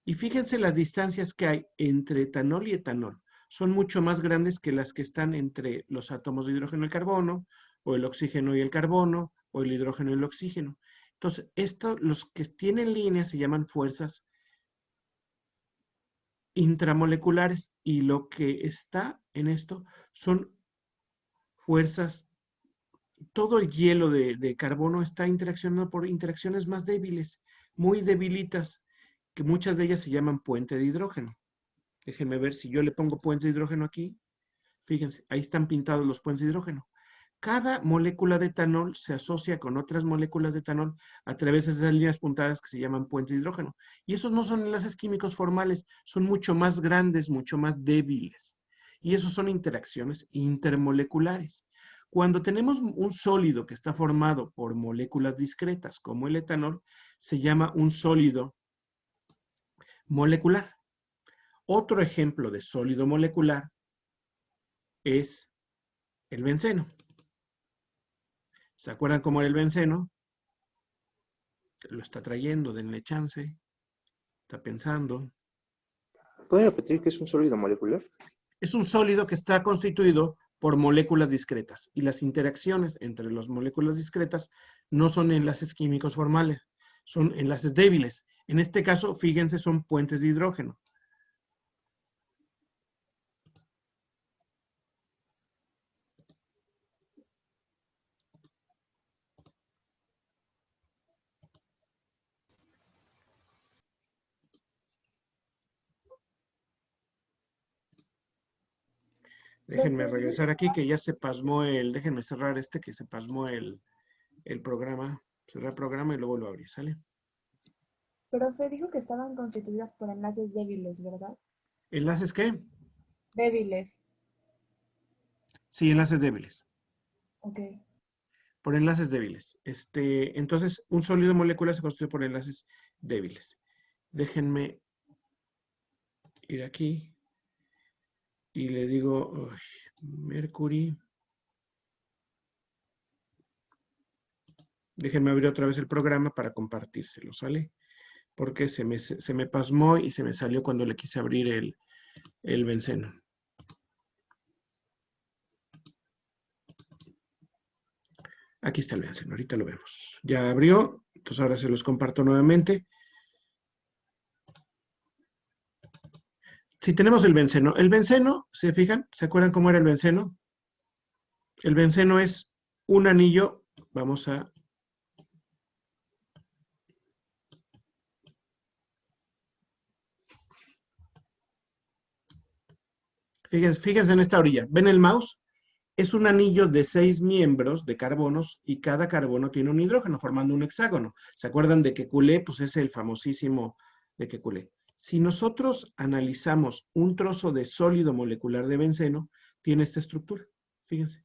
Speaker 1: Y fíjense las distancias que hay entre etanol y etanol. Son mucho más grandes que las que están entre los átomos de hidrógeno y el carbono, o el oxígeno y el carbono, o el hidrógeno y el oxígeno. Entonces, los que tienen líneas se llaman fuerzas intramoleculares, y lo que está en esto son fuerzas. Todo el hielo de carbono está interaccionando por interacciones más débiles, muy debilitas, que muchas de ellas se llaman puente de hidrógeno. Déjenme ver si yo le pongo puente de hidrógeno aquí. Fíjense, ahí están pintados los puentes de hidrógeno. Cada molécula de etanol se asocia con otras moléculas de etanol a través de esas líneas puntadas que se llaman puente de hidrógeno. Y esos no son enlaces químicos formales, son mucho más grandes, mucho más débiles. Y esos son interacciones intermoleculares. Cuando tenemos un sólido que está formado por moléculas discretas, como el etanol, se llama un sólido molecular. Otro ejemplo de sólido molecular es el benceno. ¿Se acuerdan cómo era el benceno? Lo está trayendo, denle chance. Está pensando.
Speaker 2: ¿Puede repetir que es un sólido molecular?
Speaker 1: Es un sólido que está constituido por moléculas discretas. Y las interacciones entre las moléculas discretas no son enlaces químicos formales, son enlaces débiles. En este caso, fíjense, son puentes de hidrógeno. Déjenme regresar aquí que ya se pasmó déjenme cerrar que se pasmó el programa. Cerrar el programa y luego lo abrí, ¿sale?
Speaker 3: Profe, dijo que estaban constituidas por enlaces débiles, ¿verdad?
Speaker 1: ¿Enlaces qué?
Speaker 3: Débiles.
Speaker 1: Sí, enlaces débiles.
Speaker 3: Ok.
Speaker 1: Por enlaces débiles. Entonces, un sólido molecular se constituye por enlaces débiles. Déjenme ir aquí y le digo, Mercury. Déjenme abrir otra vez el programa para compartírselo, ¿sale? Porque se me pasmó y se me salió cuando le quise abrir el benceno. Aquí está el benceno, ahorita lo vemos. Ya abrió, entonces ahora se los comparto nuevamente. Si tenemos el benceno, ¿se fijan? ¿Se acuerdan cómo era el benceno? El benceno es un anillo, vamos a... Fíjense en esta orilla. ¿Ven el mouse? Es un anillo de 6 miembros de carbonos y cada carbono tiene un hidrógeno formando un hexágono. ¿Se acuerdan de Kekulé? Pues es el famosísimo de Kekulé. Si nosotros analizamos un trozo de sólido molecular de benceno, tiene esta estructura. Fíjense.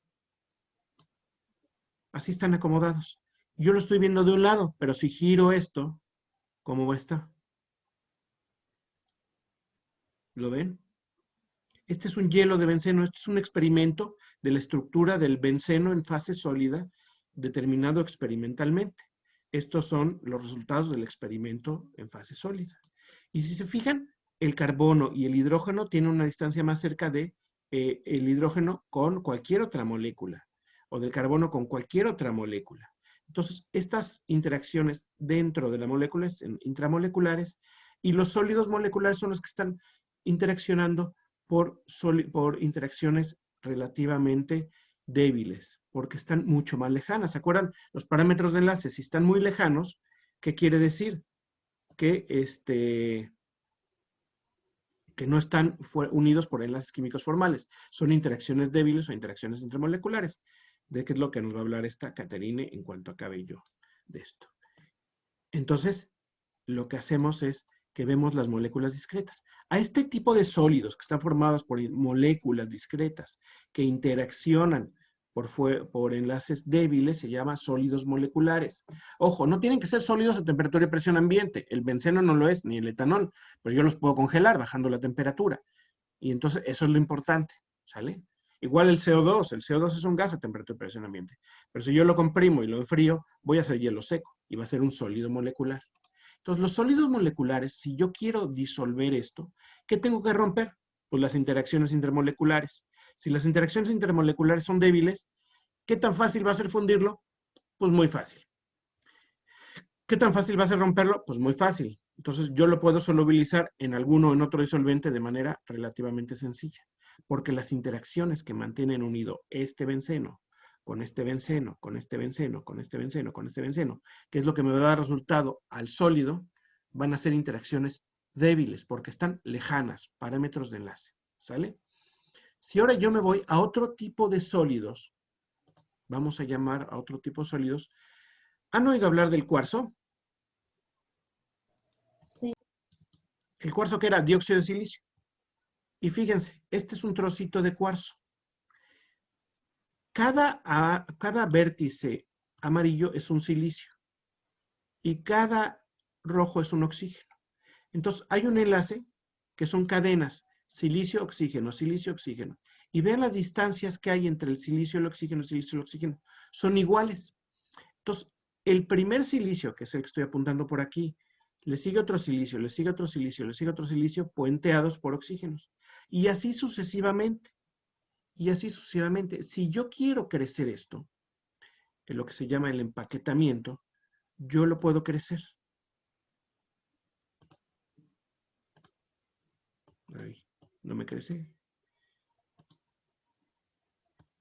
Speaker 1: Así están acomodados. Yo lo estoy viendo de un lado, pero si giro esto, ¿cómo va a estar? ¿Lo ven? Este es un hielo de benceno. Este es un experimento de la estructura del benceno en fase sólida determinado experimentalmente. Estos son los resultados del experimento en fase sólida. Y si se fijan, el carbono y el hidrógeno tienen una distancia más cerca de el hidrógeno con cualquier otra molécula o del carbono con cualquier otra molécula. Entonces, estas interacciones dentro de la molécula son intramoleculares y los sólidos moleculares son los que están interaccionando por interacciones relativamente débiles, porque están mucho más lejanas. ¿Se acuerdan? Los parámetros de enlace, si están muy lejanos, ¿qué quiere decir? Que, que no están unidos por enlaces químicos formales. Son interacciones débiles o interacciones intermoleculares. De qué es lo que nos va a hablar esta Caterine en cuanto acabe yo de esto. Entonces, lo que hacemos es que vemos las moléculas discretas. A este tipo de sólidos que están formados por moléculas discretas que interaccionan por enlaces débiles se llama sólidos moleculares. Ojo, no tienen que ser sólidos a temperatura y presión ambiente. El benceno no lo es, ni el etanol, pero yo los puedo congelar bajando la temperatura. Y entonces eso es lo importante, ¿sale? Igual el CO2 es un gas a temperatura y presión ambiente. Pero si yo lo comprimo y lo enfrío, voy a hacer hielo seco y va a ser un sólido molecular. Entonces, los sólidos moleculares, si yo quiero disolver esto, ¿qué tengo que romper? Pues las interacciones intermoleculares. Si las interacciones intermoleculares son débiles, ¿qué tan fácil va a ser fundirlo? Pues muy fácil. ¿Qué tan fácil va a ser romperlo? Pues muy fácil. Entonces, yo lo puedo solubilizar en alguno o en otro disolvente de manera relativamente sencilla, porque las interacciones que mantienen unido este benceno, con este benceno, con este benceno, con este benceno, con este benceno, que es lo que me va a dar resultado al sólido, van a ser interacciones débiles, porque están lejanas, parámetros de enlace, ¿sale? Si ahora yo me voy a otro tipo de sólidos, vamos a llamar a otro tipo de sólidos. ¿Han oído hablar del cuarzo?
Speaker 3: Sí.
Speaker 1: El cuarzo que era dióxido de silicio. Y fíjense, este es un trocito de cuarzo. Cada vértice amarillo es un silicio y cada rojo es un oxígeno. Entonces, hay un enlace que son cadenas, silicio, oxígeno, silicio, oxígeno. Y vean las distancias que hay entre el silicio y el oxígeno, son iguales. Entonces, el primer silicio, que es el que estoy apuntando por aquí, le sigue otro silicio, le sigue otro silicio, le sigue otro silicio, puenteados por oxígenos. Y así sucesivamente. Y así sucesivamente. Si yo quiero crecer esto, en lo que se llama el empaquetamiento, yo lo puedo crecer. Ay, no me crece.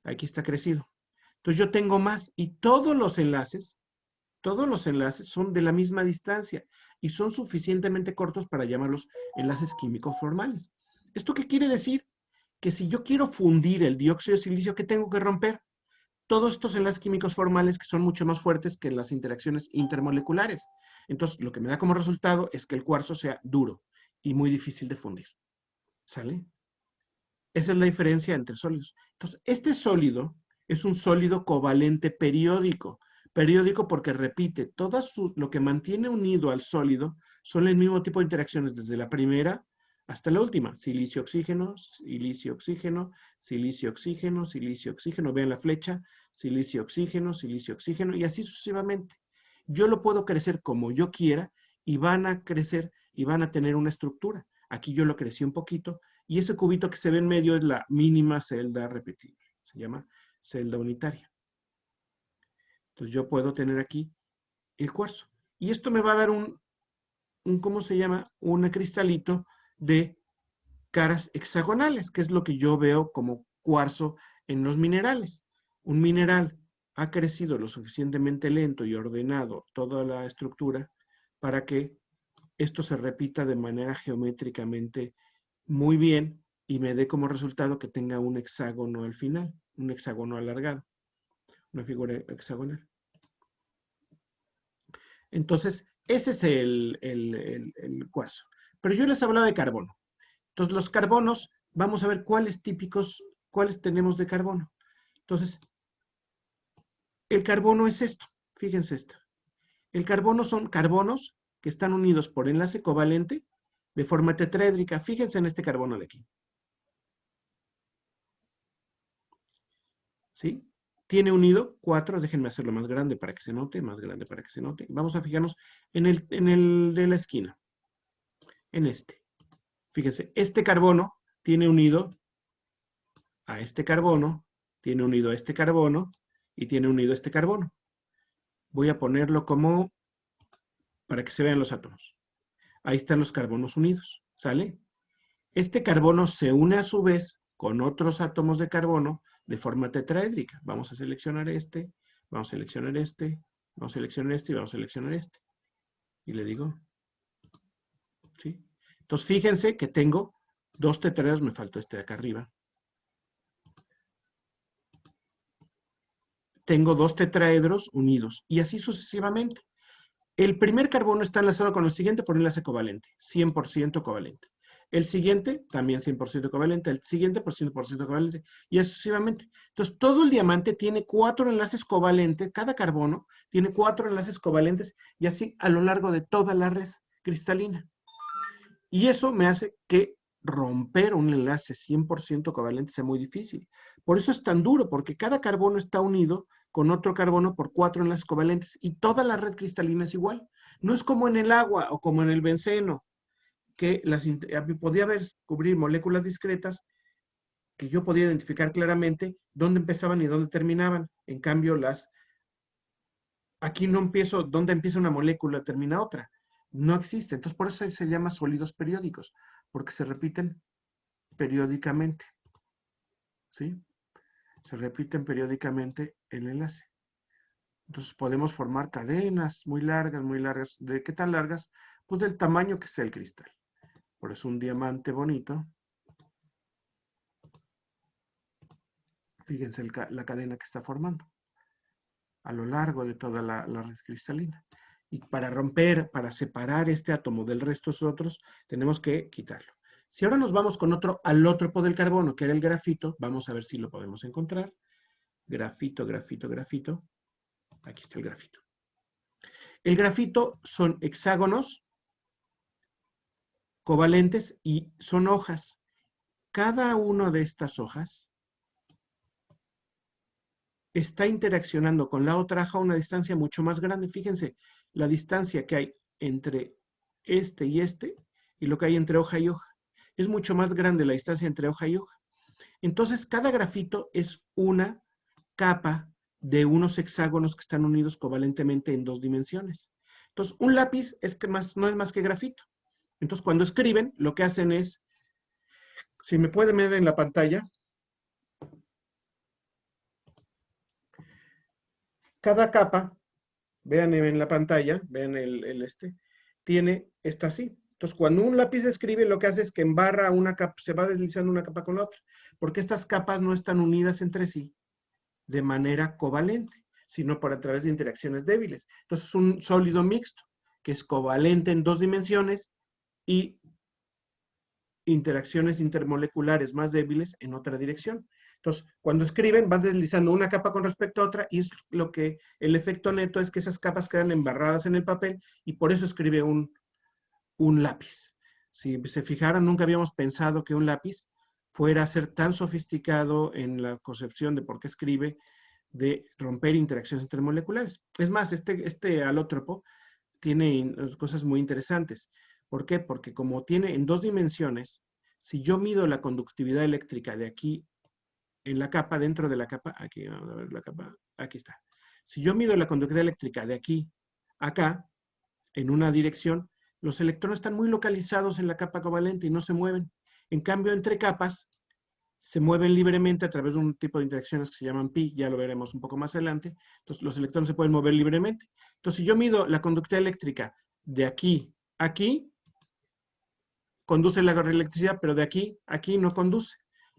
Speaker 1: Aquí está crecido. Entonces yo tengo más y todos los enlaces son de la misma distancia y son suficientemente cortos para llamarlos enlaces químicos formales. ¿Esto qué quiere decir? Que si yo quiero fundir el dióxido de silicio, ¿qué tengo que romper? Todos estos enlaces químicos formales que son mucho más fuertes que las interacciones intermoleculares. Entonces, lo que me da como resultado es que el cuarzo sea duro y muy difícil de fundir. ¿Sale? Esa es la diferencia entre sólidos. Entonces, este sólido es un sólido covalente periódico. Periódico porque repite, lo que mantiene unido al sólido son el mismo tipo de interacciones desde la primera hasta la última. Silicio-oxígeno, silicio-oxígeno, silicio-oxígeno, silicio-oxígeno. Vean la flecha, silicio-oxígeno, silicio-oxígeno, y así sucesivamente. Yo lo puedo crecer como yo quiera y van a crecer y van a tener una estructura. Aquí yo lo crecí un poquito y ese cubito que se ve en medio es la mínima celda repetible. Se llama celda unitaria. Entonces yo puedo tener aquí el cuarzo. Y esto me va a dar ¿cómo se llama? Un cristalito de caras hexagonales, que es lo que yo veo como cuarzo en los minerales. Un mineral ha crecido lo suficientemente lento y ordenado toda la estructura para que esto se repita de manera geométricamente muy bien y me dé como resultado que tenga un hexágono al final, un hexágono alargado, una figura hexagonal. Entonces, ese es el cuarzo. Pero yo les hablaba de carbono. Entonces, los carbonos, vamos a ver cuáles tenemos de carbono. Entonces, el carbono es esto. Fíjense esto. El carbono son carbonos que están unidos por enlace covalente de forma tetraédrica. Fíjense en este carbono de aquí. ¿Sí? Tiene unido 4, déjenme hacerlo más grande para que se note, más grande para que se note. Vamos a fijarnos en el de la esquina, en este. Fíjense, este carbono tiene unido a este carbono, tiene unido a este carbono y tiene unido a este carbono. Voy a ponerlo como para que se vean los átomos. Ahí están los carbonos unidos, ¿sale? Este carbono se une a su vez con otros átomos de carbono de forma tetraédrica. Vamos a seleccionar este, vamos a seleccionar este, vamos a seleccionar este y vamos a seleccionar este. Y le digo, ¿sí? Entonces fíjense que tengo 2 tetraedros, me faltó este de acá arriba. Tengo 2 tetraedros unidos y así sucesivamente. El primer carbono está enlazado con el siguiente por enlace covalente, 100% covalente. El siguiente, también 100% covalente, el siguiente por 100% covalente, y así sucesivamente. Entonces, todo el diamante tiene 4 enlaces covalentes, cada carbono tiene 4 enlaces covalentes, y así a lo largo de toda la red cristalina. Y eso me hace que romper un enlace 100% covalente sea muy difícil. Por eso es tan duro, porque cada carbono está unido con otro carbono por 4 enlaces covalentes, y toda la red cristalina es igual. No es como en el agua o como en el benceno, que podía descubrir moléculas discretas que yo podía identificar claramente dónde empezaban y dónde terminaban. En cambio, aquí no empiezo, dónde empieza una molécula, termina otra. No existe. Entonces, por eso se llama sólidos periódicos, porque se repiten periódicamente. ¿Sí? Se repiten periódicamente el enlace. Entonces, podemos formar cadenas muy largas. ¿De qué tan largas? Pues del tamaño que sea el cristal. Por eso un diamante bonito. Fíjense la cadena que está formando a lo largo de toda la red cristalina. Y para romper, para separar este átomo del resto de otros, tenemos que quitarlo. Si ahora nos vamos con alótropo del carbono, que era el grafito, vamos a ver si lo podemos encontrar. Grafito, grafito, grafito. Aquí está el grafito. El grafito son hexágonos covalentes y son hojas. Cada una de estas hojas está interaccionando con la otra hoja a una distancia mucho más grande. Fíjense, la distancia que hay entre este y lo que hay entre hoja y hoja. Es mucho más grande la distancia entre hoja y hoja. Entonces, cada grafito es una capa de unos hexágonos que están unidos covalentemente en 2 dimensiones. Entonces, un lápiz no es más que grafito. Entonces, cuando escriben, lo que hacen es, si me pueden ver en la pantalla, cada capa, vean en la pantalla, vean está así. Entonces, cuando un lápiz escribe, lo que hace es que embarra una capa, se va deslizando una capa con la otra, porque estas capas no están unidas entre sí de manera covalente, sino a través de interacciones débiles. Entonces, es un sólido mixto, que es covalente en 2 dimensiones y interacciones intermoleculares más débiles en otra dirección. Entonces, cuando escriben, van deslizando una capa con respecto a otra y es lo que el efecto neto es que esas capas quedan embarradas en el papel y por eso escribe un lápiz. Si se fijaran, nunca habíamos pensado que un lápiz fuera a ser tan sofisticado en la concepción de por qué escribe, de romper interacciones intermoleculares. Es más, este alótropo tiene cosas muy interesantes. ¿Por qué? Porque como tiene en 2 dimensiones, si yo mido la conductividad eléctrica de aquí en la capa, dentro de la capa, aquí, vamos a ver la capa, aquí está. Si yo mido la conductividad eléctrica de aquí a acá, en una dirección, los electrones están muy localizados en la capa covalente y no se mueven. En cambio, entre capas, se mueven libremente a través de un tipo de interacciones que se llaman pi, ya lo veremos un poco más adelante. Entonces, los electrones se pueden mover libremente. Entonces, si yo mido la conductividad eléctrica de aquí a aquí, conduce la electricidad, pero de aquí a aquí no conduce.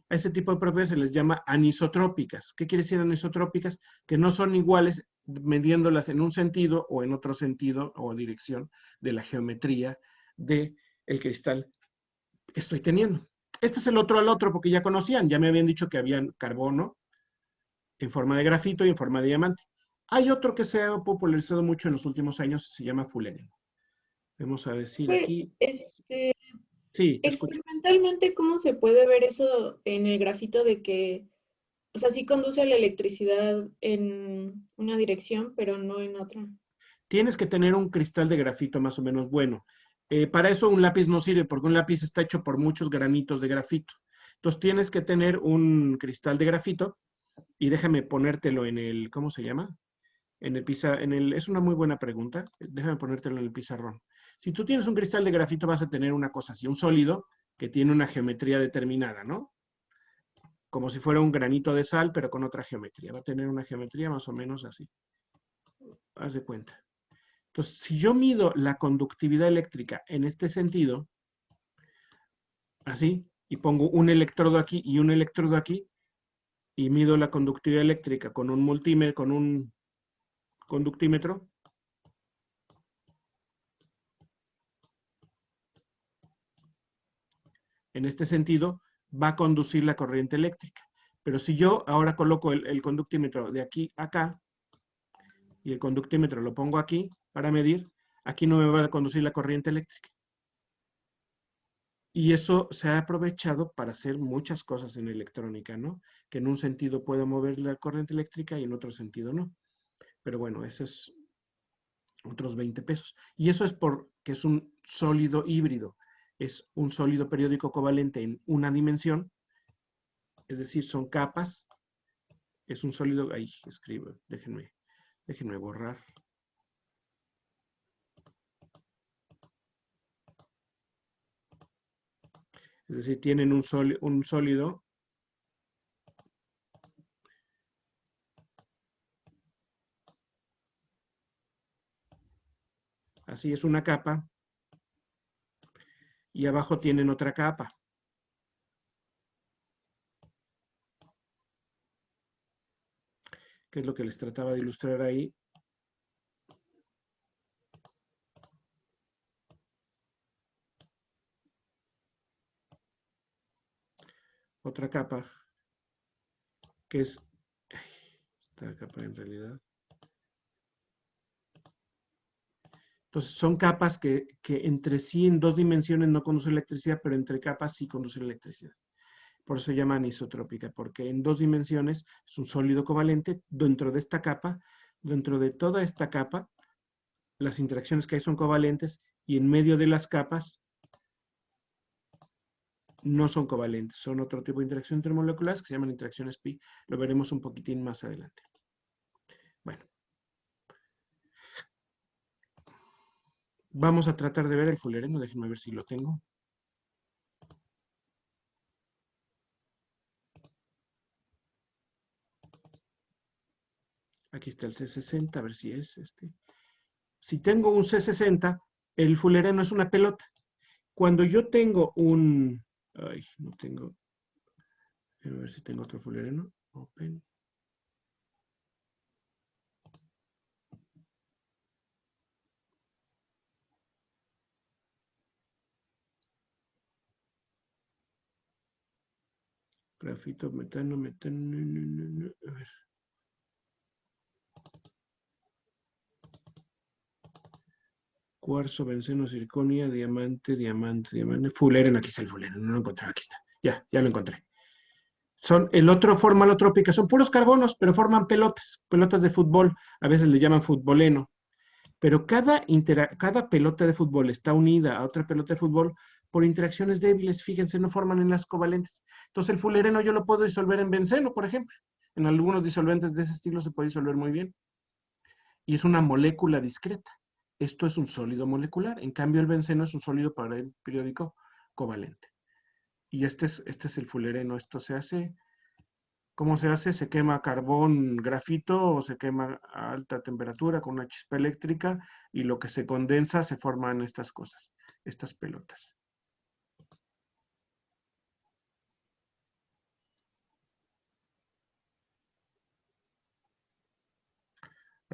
Speaker 1: A ese tipo de propiedades se les llama anisotrópicas. ¿Qué quiere decir anisotrópicas? Que no son iguales midiéndolas en un sentido o en otro sentido o dirección de la geometría del cristal que estoy teniendo. Este es el otro al otro porque ya conocían, ya me habían dicho que había carbono en forma de grafito y en forma de diamante. Hay otro que se ha popularizado mucho en los últimos años, se llama fulenio. Vamos a decir aquí. Sí, te escucho.
Speaker 6: Experimentalmente, ¿cómo se puede ver eso en el grafito de que, o sea, sí conduce la electricidad en una dirección, pero no en otra?
Speaker 1: Tienes que tener un cristal de grafito más o menos bueno. Para eso un lápiz no sirve, porque un lápiz está hecho por muchos granitos de grafito. Entonces tienes que tener un cristal de grafito, y déjame ponértelo en el, ¿cómo se llama? En el pizarrón, es una muy buena pregunta, déjame ponértelo en el pizarrón. Si tú tienes un cristal de grafito vas a tener una cosa así, un sólido que tiene una geometría determinada, ¿no? Como si fuera un granito de sal, pero con otra geometría. Va a tener una geometría más o menos así. Haz de cuenta. Entonces, si yo mido la conductividad eléctrica en este sentido, así, y pongo un electrodo aquí y un electrodo aquí, y mido la conductividad eléctrica con un multímetro, con un conductímetro, en este sentido, va a conducir la corriente eléctrica. Pero si yo ahora coloco el conductímetro de aquí a acá, y el conductímetro lo pongo aquí para medir, aquí no me va a conducir la corriente eléctrica. Y eso se ha aprovechado para hacer muchas cosas en electrónica, ¿no? Que en un sentido puedo mover la corriente eléctrica y en otro sentido no. Pero bueno, eso es otros 20 pesos. Y eso es porque es un sólido híbrido. Es un sólido periódico covalente en una dimensión, es decir, son capas. Es un sólido, ahí escribo, déjenme borrar. Es decir, tienen un sólido así es una capa y abajo tienen otra capa. Que es lo que les trataba de ilustrar ahí. Otra capa, que es esta capa en realidad. Entonces, son capas que entre sí en 2 dimensiones no conducen electricidad, pero entre capas sí conducen electricidad. Por eso se llama anisotrópica, porque en 2 dimensiones es un sólido covalente. Dentro de esta capa, dentro de toda esta capa, las interacciones que hay son covalentes, y en medio de las capas no son covalentes, son otro tipo de interacción intermoleculares que se llaman interacciones pi. Lo veremos un poquitín más adelante. Bueno. Vamos a tratar de ver el fullereno, déjenme ver si lo tengo. Aquí está el C60, a ver si es este. Si tengo un C60, el fullereno es una pelota. Cuando yo tengo un... Ay, no tengo... A ver si tengo otro fullereno. Open. Grafito, metano, metano... A ver. Cuarzo, benceno, circonia, diamante, diamante, diamante. Fullereno, aquí está el fullereno, no lo encontré, aquí está. Ya lo encontré. El otro forma alotrópica, son puros carbonos, pero forman pelotas de fútbol, a veces le llaman futboleno. Pero cada pelota de fútbol está unida a otra pelota de fútbol por interacciones débiles, fíjense, no forman enlaces covalentes. Entonces el fullereno yo lo puedo disolver en benceno, por ejemplo. En algunos disolventes de ese estilo se puede disolver muy bien. Y es una molécula discreta. Esto es un sólido molecular. En cambio el benceno es un sólido periódico covalente. Y este es el fullereno. Esto se hace, ¿cómo se hace? Se quema carbón, grafito, o se quema a alta temperatura con una chispa eléctrica, y lo que se condensa se forman estas cosas, estas pelotas.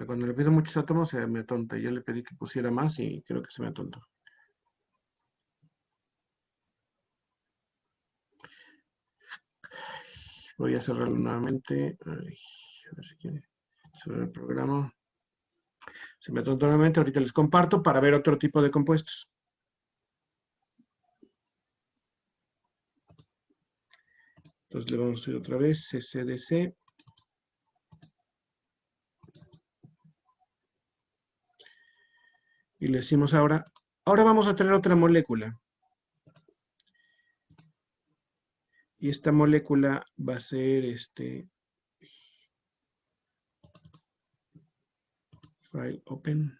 Speaker 1: Cuando le pido muchos átomos se me atonta. Ya le pedí que pusiera más y creo que se me atontó. Voy a cerrarlo nuevamente. Ay, a ver si quiere cerrar el programa. Se me atontó nuevamente. Ahorita les comparto para ver otro tipo de compuestos. Entonces le vamos a ir otra vez. CCDC. Y le decimos ahora vamos a tener otra molécula. Y esta molécula va a ser file open.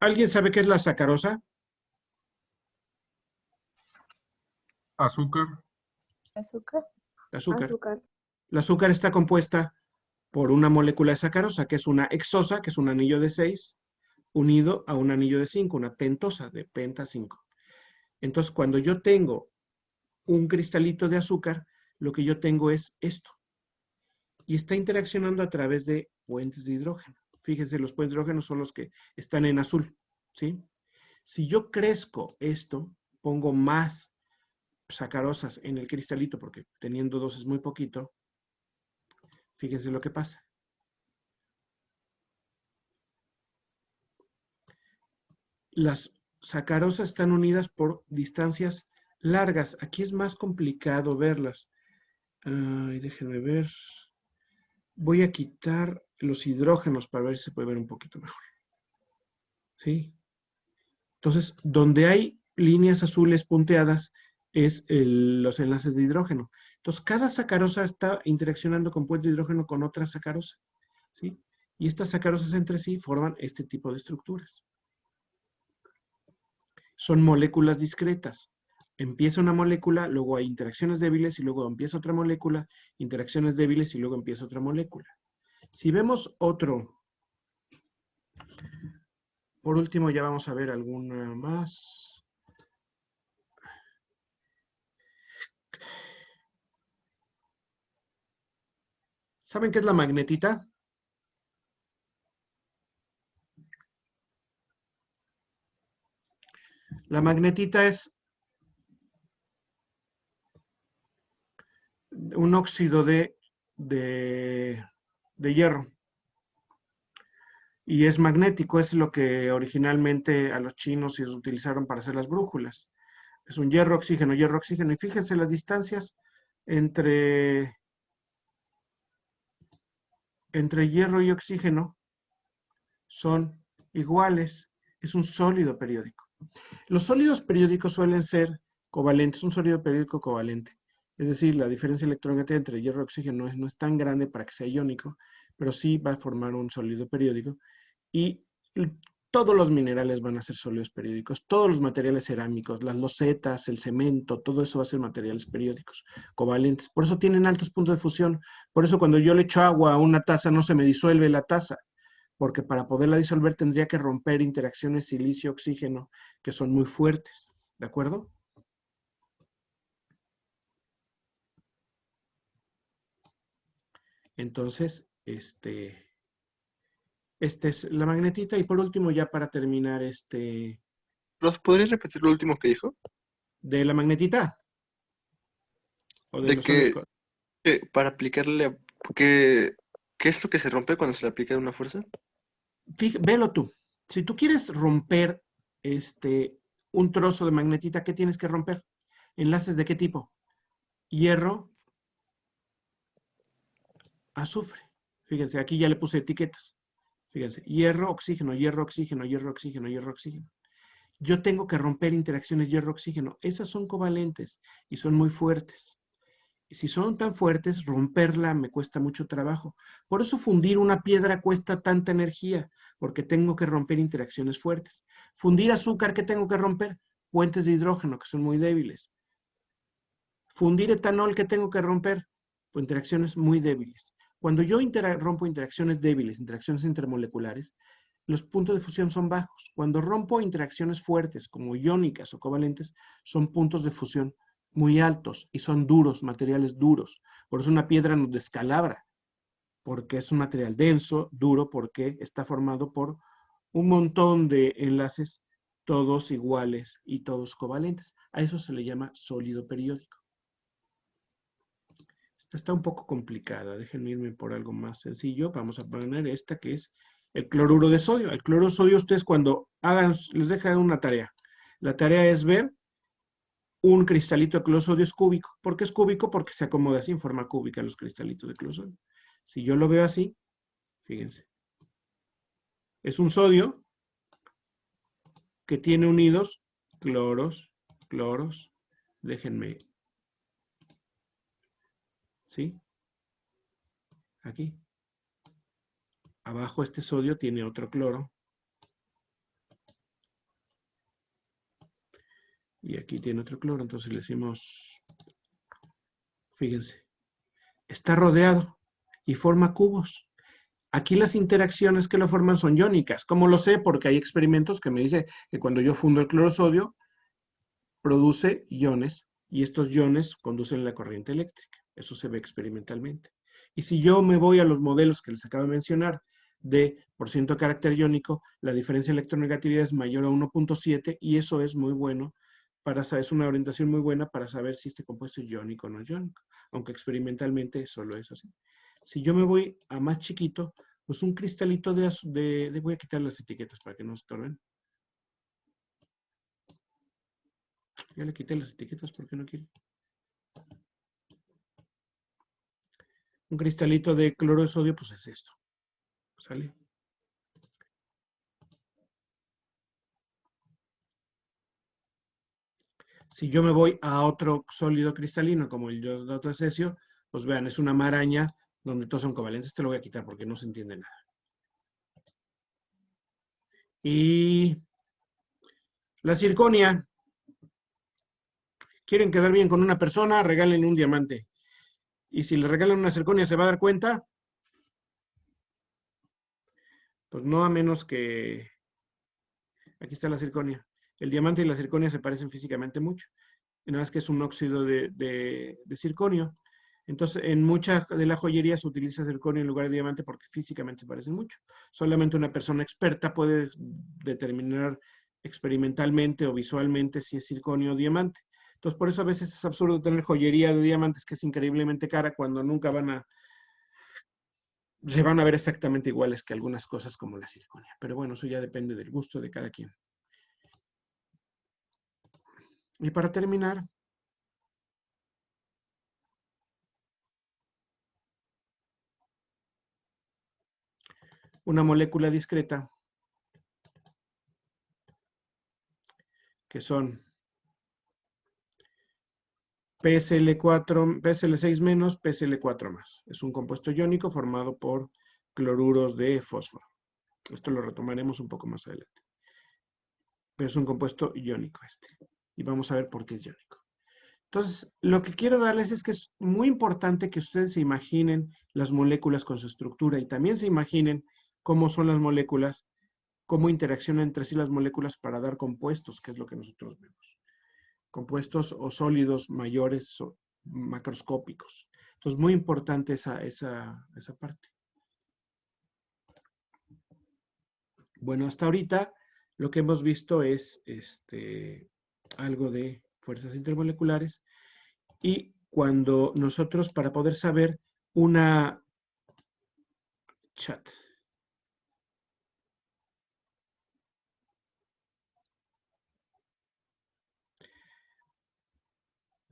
Speaker 1: ¿Alguien sabe qué es la sacarosa?
Speaker 4: Azúcar.
Speaker 3: Azúcar.
Speaker 1: Azúcar.
Speaker 3: Azúcar.
Speaker 1: El azúcar está compuesta por una molécula de sacarosa, que es una hexosa, que es un anillo de 6, unido a un anillo de 5, una pentosa de penta 5. Entonces, cuando yo tengo un cristalito de azúcar, lo que yo tengo es esto. Y está interaccionando a través de puentes de hidrógeno. Fíjense, los puentes de hidrógeno son los que están en azul, ¿sí? Si yo crezco esto, pongo más sacarosas en el cristalito, porque teniendo 2 es muy poquito, fíjense lo que pasa. Las sacarosas están unidas por distancias largas. Aquí es más complicado verlas. Ay, déjenme ver. Voy a quitar los hidrógenos para ver si se puede ver un poquito mejor. ¿Sí? Entonces, donde hay líneas azules punteadas es los enlaces de hidrógeno. Entonces, cada sacarosa está interaccionando con puente de hidrógeno con otra sacarosa, ¿sí? Y estas sacarosas entre sí forman este tipo de estructuras. Son moléculas discretas. Empieza una molécula, luego hay interacciones débiles y luego empieza otra molécula, interacciones débiles y luego empieza otra molécula. Si vemos otro, por último ya vamos a ver alguna más. ¿Saben qué es la magnetita? La magnetita es un óxido de de hierro. Y es magnético, es lo que originalmente a los chinos se utilizaron para hacer las brújulas. Es un hierro, oxígeno, hierro, oxígeno. Y fíjense las distancias entre hierro y oxígeno son iguales. Es un sólido periódico. Los sólidos periódicos suelen ser covalentes, un sólido periódico covalente. Es decir, la diferencia electrónica entre hierro y oxígeno no es tan grande para que sea iónico, pero sí va a formar un sólido periódico. Y todos los minerales van a ser sólidos periódicos, todos los materiales cerámicos, las losetas, el cemento, todo eso va a ser materiales periódicos, covalentes. Por eso tienen altos puntos de fusión. Por eso cuando yo le echo agua a una taza no se me disuelve la taza, porque para poderla disolver tendría que romper interacciones silicio-oxígeno que son muy fuertes. ¿De acuerdo? Entonces, esta es la magnetita. Y por último, ya para terminar,
Speaker 2: ¿Los podrías repetir lo último que dijo?
Speaker 1: de la magnetita. O de
Speaker 2: De
Speaker 1: los
Speaker 2: que
Speaker 1: sólidos.
Speaker 2: para aplicarle, ¿qué es lo que se rompe cuando se le aplica una fuerza?
Speaker 1: Velo tú. Si tú quieres romper un trozo de magnetita, ¿qué tienes que romper? ¿Enlaces de qué tipo? Hierro, azufre. Fíjense, aquí ya le puse etiquetas. Fíjense, hierro, oxígeno, hierro, oxígeno, hierro, oxígeno, hierro, oxígeno. Yo tengo que romper interacciones hierro-oxígeno. Esas son covalentes y son muy fuertes. Y si son tan fuertes, romperla me cuesta mucho trabajo. Por eso fundir una piedra cuesta tanta energía, porque tengo que romper interacciones fuertes. Fundir azúcar, ¿qué tengo que romper? Puentes de hidrógeno, que son muy débiles. Fundir etanol, ¿qué tengo que romper? Pues interacciones muy débiles. Cuando yo rompo interacciones débiles, interacciones intermoleculares, los puntos de fusión son bajos. Cuando rompo interacciones fuertes, como iónicas o covalentes, son puntos de fusión muy altos y son duros, materiales duros. Por eso una piedra nos descalabra, porque es un material denso, duro, porque está formado por un montón de enlaces, todos iguales y todos covalentes. A eso se le llama sólido periódico. Esta está un poco complicada, déjenme irme por algo más sencillo. Vamos a poner esta que es el cloruro de sodio. El cloruro de sodio, ustedes cuando hagan, les dejan una tarea. La tarea es ver un cristalito de cloruro de sodio es cúbico. ¿Por qué es cúbico? Porque se acomoda así en forma cúbica los cristalitos de cloruro de sodio. Si yo lo veo así, fíjense. Es un sodio que tiene unidos cloros, déjenme, ¿sí? Aquí. Abajo este sodio tiene otro cloro. Y aquí tiene otro cloro, entonces le decimos, fíjense, está rodeado y forma cubos. Aquí las interacciones que lo forman son iónicas. ¿Cómo lo sé? Porque hay experimentos que me dicen que cuando yo fundo el cloro sodio, produce iones, y estos iones conducen la corriente eléctrica. Eso se ve experimentalmente. Y si yo me voy a los modelos que les acabo de mencionar, de % de carácter iónico, la diferencia de electronegatividad es mayor a 1.7, y eso es muy bueno para saber, es una orientación muy buena para saber si este compuesto es iónico o no es iónico, aunque experimentalmente solo es así. Si yo me voy a más chiquito, pues un cristalito voy a quitar las etiquetas para que no estorben. Ya le quité las etiquetas porque no quiere. Un cristalito de cloro de sodio, pues es esto. ¿Sale? Si yo me voy a otro sólido cristalino, como el iodato de cesio, pues vean, es una maraña donde todos son covalentes. Este lo voy a quitar porque no se entiende nada. Y la circonia. ¿Quieren quedar bien con una persona? Regálenle un diamante. Y si le regalan una circonia, ¿se va a dar cuenta? Pues no, a menos que... Aquí está la circonia. El diamante y la circonia se parecen físicamente mucho. Nada más que es un óxido de circonio. Entonces, en mucha de la joyería se utiliza circonio en lugar de diamante porque físicamente se parecen mucho. Solamente una persona experta puede determinar experimentalmente o visualmente si es circonio o diamante. Entonces, por eso a veces es absurdo tener joyería de diamantes que es increíblemente cara cuando nunca van a se van a ver exactamente iguales que algunas cosas como la circonia. Pero bueno, eso ya depende del gusto de cada quien. Y para terminar, una molécula discreta, que son PSL6 menos, PSL4 más. Es un compuesto iónico formado por cloruros de fósforo. Esto lo retomaremos un poco más adelante. Pero es un compuesto iónico este. Y vamos a ver por qué es iónico. Entonces, lo que quiero darles es que es muy importante que ustedes se imaginen las moléculas con su estructura y también se imaginen cómo son las moléculas, cómo interaccionan entre sí las moléculas para dar compuestos, que es lo que nosotros vemos. Compuestos o sólidos mayores o macroscópicos. Entonces, muy importante esa parte. Bueno, hasta ahorita lo que hemos visto es algo de fuerzas intermoleculares y cuando nosotros, para poder saber una chat.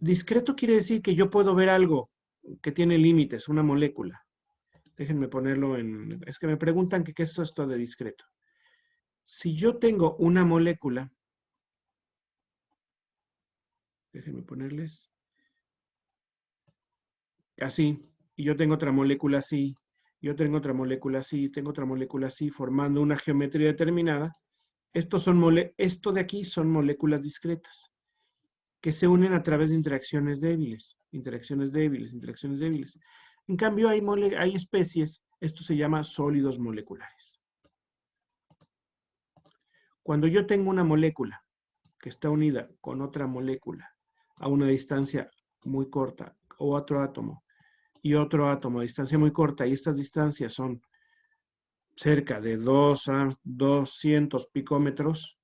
Speaker 1: Discreto quiere decir que yo puedo ver algo que tiene límites, una molécula. Déjenme ponerlo en... Es que me preguntan que qué es esto de discreto. Si yo tengo una molécula, déjenme ponerles así, y yo tengo otra molécula así, yo tengo otra molécula así, tengo otra molécula así, formando una geometría determinada. Esto de aquí son moléculas discretas, que se unen a través de interacciones débiles, interacciones débiles, interacciones débiles. En cambio, hay especies, esto se llama sólidos moleculares. Cuando yo tengo una molécula que está unida con otra molécula a una distancia muy corta, o otro átomo, y otro átomo a distancia muy corta, y estas distancias son cerca de 2 a 200 picómetros,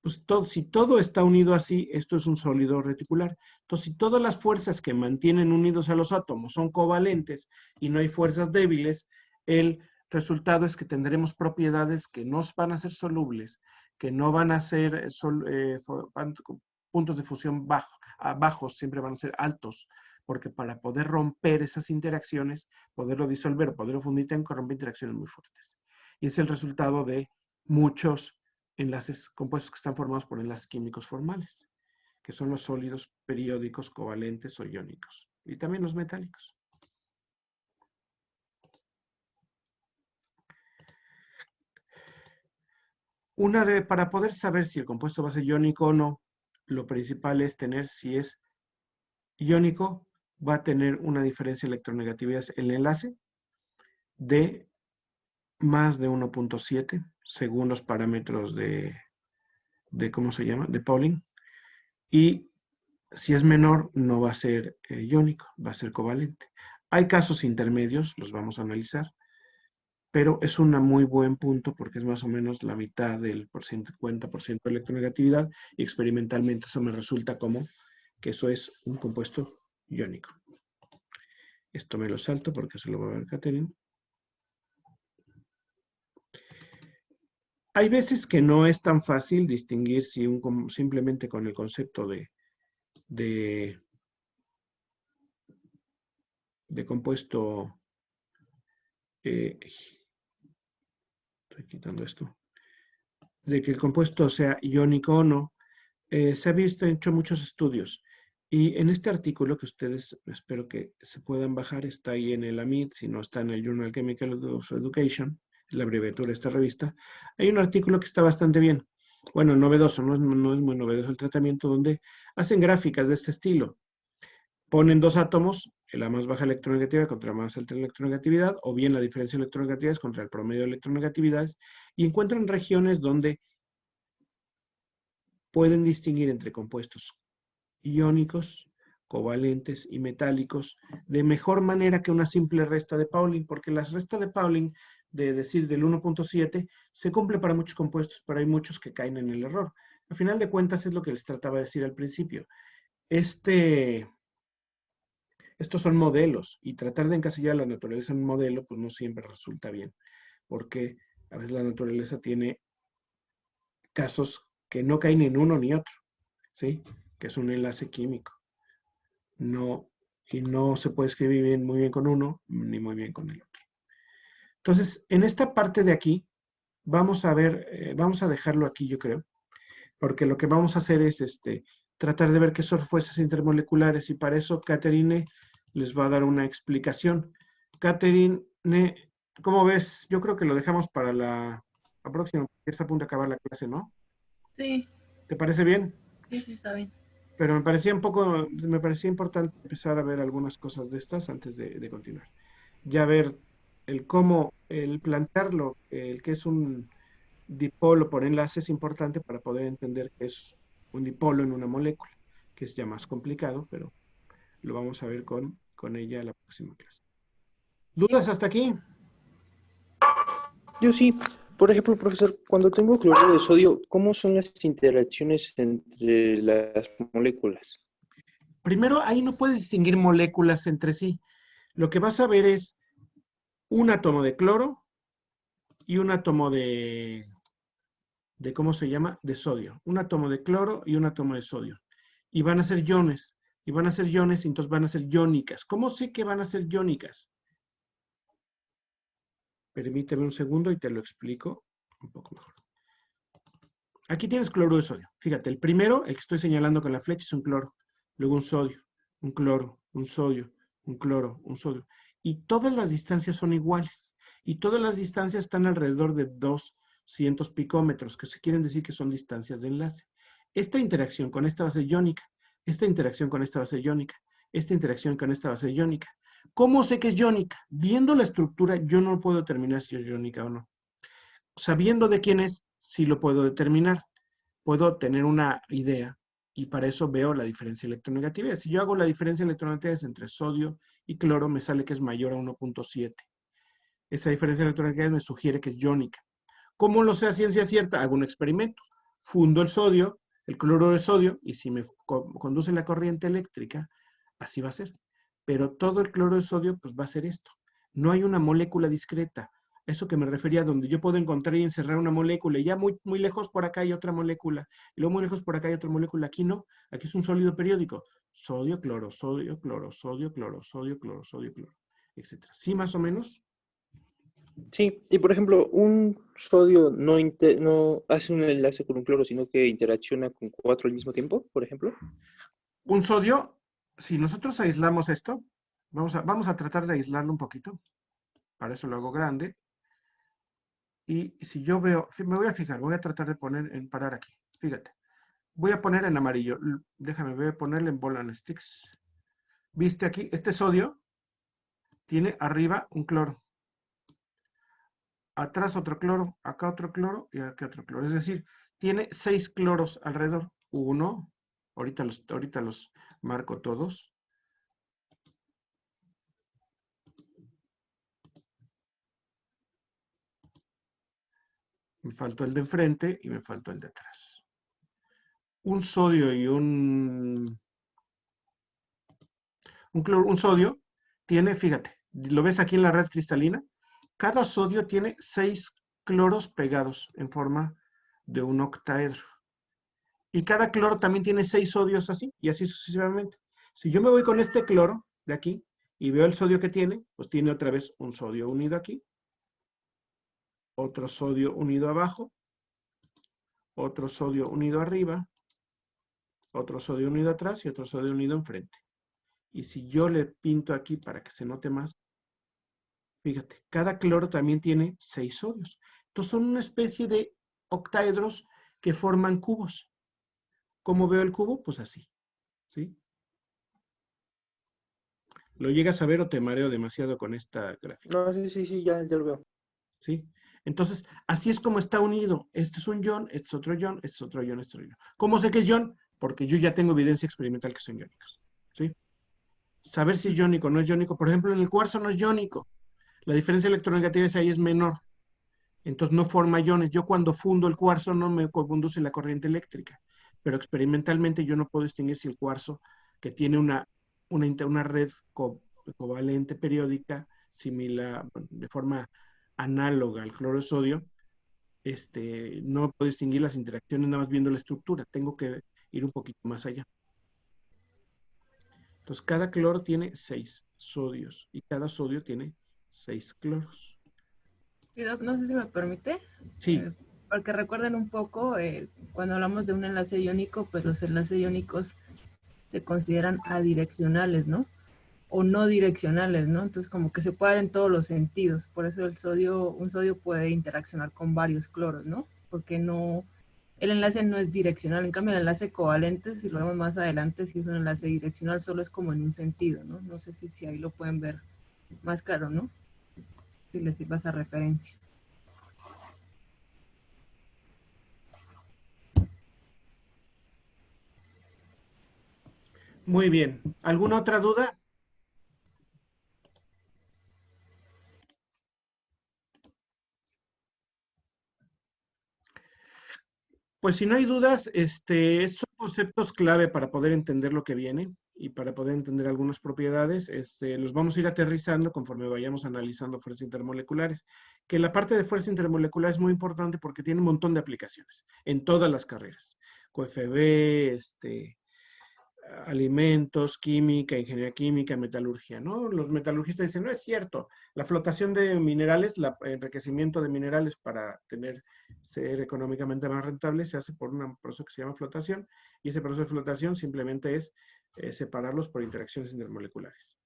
Speaker 1: pues si todo está unido así, esto es un sólido reticular. Entonces, si todas las fuerzas que mantienen unidos a los átomos son covalentes y no hay fuerzas débiles, el resultado es que tendremos propiedades que no van a ser solubles, que no van a ser puntos de fusión bajos, siempre van a ser altos, porque para poder romper esas interacciones, poderlo disolver, poderlo fundir, tengo que romper interacciones muy fuertes. Y es el resultado de muchos enlaces compuestos que están formados por enlaces químicos formales, que son los sólidos periódicos, covalentes o iónicos, y también los metálicos. Para poder saber si el compuesto va a ser iónico o no, lo principal es tener, si es iónico, va a tener una diferencia de electronegatividad, el enlace, de más de 1.7, según los parámetros de ¿cómo se llama? De Pauling. Y si es menor, no va a ser iónico, va a ser covalente. Hay casos intermedios, los vamos a analizar, pero es un muy buen punto porque es más o menos la mitad del 50% de electronegatividad y experimentalmente eso me resulta como que eso es un compuesto iónico. Esto me lo salto porque se lo va a ver Catherine. Hay veces que no es tan fácil distinguir si simplemente con el concepto de compuesto, estoy quitando esto, de que el compuesto sea iónico o no, se ha hecho muchos estudios. Y en este artículo que ustedes, espero que se puedan bajar, está ahí en el AMID, si no está en el Journal Chemical of Education, es la abreviatura de esta revista, hay un artículo que está bastante bien. Bueno, novedoso, no es muy novedoso el tratamiento, donde hacen gráficas de este estilo. Ponen dos átomos, la más baja electronegatividad contra la más alta electronegatividad, o bien la diferencia de electronegatividades contra el promedio de electronegatividades, y encuentran regiones donde pueden distinguir entre compuestos iónicos, covalentes y metálicos de mejor manera que una simple resta de Pauling, porque la resta de Pauling, de decir del 1.7, se cumple para muchos compuestos, pero hay muchos que caen en el error. Al final de cuentas es lo que les trataba de decir al principio. Este Estos son modelos y tratar de encasillar la naturaleza en un modelo pues no siempre resulta bien, porque a veces la naturaleza tiene casos que no caen ni en uno ni otro, ¿sí? Que es un enlace químico. No, y no se puede escribir muy bien con uno ni muy bien con el otro. Entonces, en esta parte de aquí, vamos a ver, vamos a dejarlo aquí, yo creo, porque lo que vamos a hacer es tratar de ver qué son fuerzas intermoleculares y para eso Catherine les va a dar una explicación. Catherine, ¿cómo ves? Yo creo que lo dejamos para la próxima, porque está a punto de acabar la clase, ¿no?
Speaker 8: Sí,
Speaker 1: ¿Te parece bien?
Speaker 8: sí, está bien.
Speaker 1: Pero me parecía importante empezar a ver algunas cosas de estas antes de continuar. Ya ver el plantearlo, el que es un dipolo por enlace es importante para poder entender que es un dipolo en una molécula, que es ya más complicado, pero lo vamos a ver con ella la próxima clase. ¿Dudas hasta aquí?
Speaker 2: Yo sí. Por ejemplo, profesor, cuando tengo cloruro de sodio, ¿cómo son las interacciones entre las moléculas?
Speaker 1: Primero, ahí no puedes distinguir moléculas entre sí. Lo que vas a ver es un átomo de cloro y un átomo ¿cómo se llama? De sodio. Un átomo de cloro y un átomo de sodio. Y van a ser iones. Y van a ser iones y entonces van a ser iónicas. ¿Cómo sé que van a ser iónicas? Permíteme un segundo y te lo explico un poco mejor. Aquí tienes cloruro de sodio. Fíjate, el primero, el que estoy señalando con la flecha, es un cloro. Luego un sodio, un cloro, un sodio, un cloro, un sodio. Y todas las distancias son iguales. Y todas las distancias están alrededor de 200 picómetros, que se quieren decir que son distancias de enlace. Esta interacción con esta va a ser iónica. Esta interacción con esta va a ser iónica. Esta interacción con esta va a ser iónica. ¿Cómo sé que es iónica? Viendo la estructura, yo no puedo determinar si es iónica o no. Sabiendo de quién es, sí lo puedo determinar. Puedo tener una idea y para eso veo la diferencia electronegatividad. Si yo hago la diferencia electronegatividad entre sodio y cloro, me sale que es mayor a 1.7. Esa diferencia electronegatividad me sugiere que es iónica. ¿Cómo lo sé a ciencia cierta? Hago un experimento. Fundo el sodio, el cloruro de sodio, y si me conduce la corriente eléctrica, así va a ser. Pero todo el cloruro de sodio, pues va a ser esto. No hay una molécula discreta. Eso que me refería, donde yo puedo encontrar y encerrar una molécula, y ya muy, muy lejos por acá hay otra molécula, y luego muy lejos por acá hay otra molécula. Aquí no, aquí es un sólido periódico. Sodio, cloro, sodio, cloro, sodio, cloro, sodio, cloro, sodio, cloro, etc. ¿Sí, más o menos?
Speaker 2: Sí, y por ejemplo, un sodio no hace un enlace con un cloro, sino que interacciona con 4 al mismo tiempo, por ejemplo.
Speaker 1: Un sodio, si nosotros aislamos esto, vamos a tratar de aislarlo un poquito. Para eso lo hago grande. Y si yo veo, me voy a fijar, voy a tratar de parar aquí. Fíjate. Voy a poner en amarillo. Déjame, voy a ponerle en ball and sticks. ¿Viste aquí? Este sodio tiene arriba un cloro. Atrás otro cloro, acá otro cloro y acá otro cloro. Es decir, tiene 6 cloros alrededor. 1, ahorita los marco todos. Me faltó el de enfrente y me faltó el de atrás. Un sodio y un sodio tiene, fíjate, lo ves aquí en la red cristalina, cada sodio tiene 6 cloros pegados en forma de un octaedro. Y cada cloro también tiene 6 sodios así, y así sucesivamente. Si yo me voy con este cloro de aquí y veo el sodio que tiene, pues tiene otra vez un sodio unido aquí, otro sodio unido abajo, otro sodio unido arriba, otro sodio unido atrás y otro sodio unido enfrente. Y si yo le pinto aquí para que se note más, fíjate, cada cloro también tiene 6 sodios. Entonces son una especie de octaedros que forman cubos. ¿Cómo veo el cubo? Pues así, ¿sí? ¿Lo llegas a ver o te mareo demasiado con esta gráfica?
Speaker 2: No, sí, ya lo veo.
Speaker 1: ¿Sí? Entonces, así es como está unido. Este es un ion, este es otro ion, este es otro ion, este es otro ion. ¿Cómo sé que es ion? Porque yo ya tengo evidencia experimental que son iónicos, ¿sí? Saber si es iónico o no es iónico. Por ejemplo, en el cuarzo no es iónico. La diferencia electronegatividad ahí es menor. Entonces no forma iones. Yo cuando fundo el cuarzo no me conduce la corriente eléctrica. Pero experimentalmente yo no puedo distinguir si el cuarzo, que tiene una una red covalente periódica similar, de forma análoga al cloro de sodio, no puedo distinguir las interacciones nada más viendo la estructura, tengo que ir un poquito más allá. Entonces, cada cloro tiene 6 sodios y cada sodio tiene 6 cloros.
Speaker 8: Y Doc, no sé si me permite.
Speaker 1: Sí.
Speaker 8: Porque recuerden un poco, cuando hablamos de un enlace iónico, pues los enlaces iónicos se consideran adireccionales, ¿no? O no direccionales, ¿no? Entonces como que se puede dar en todos los sentidos. Por eso un sodio puede interaccionar con varios cloros, ¿no? Porque el enlace no es direccional. En cambio, el enlace covalente, si lo vemos más adelante, si es un enlace direccional, solo es como en un sentido, ¿no? No sé si ahí lo pueden ver más claro, ¿no? Si les sirva esa referencia.
Speaker 1: Muy bien. ¿Alguna otra duda? Pues si no hay dudas, estos son conceptos clave para poder entender lo que viene y para poder entender algunas propiedades. Los vamos a ir aterrizando conforme vayamos analizando fuerzas intermoleculares. Que la parte de fuerza intermolecular es muy importante porque tiene un montón de aplicaciones en todas las carreras. QFB, alimentos, química, ingeniería química, metalurgia, ¿no? Los metalurgistas dicen, no es cierto, la flotación de minerales, el enriquecimiento de minerales para ser económicamente más rentable se hace por un proceso que se llama flotación, y ese proceso de flotación simplemente es separarlos por interacciones intermoleculares.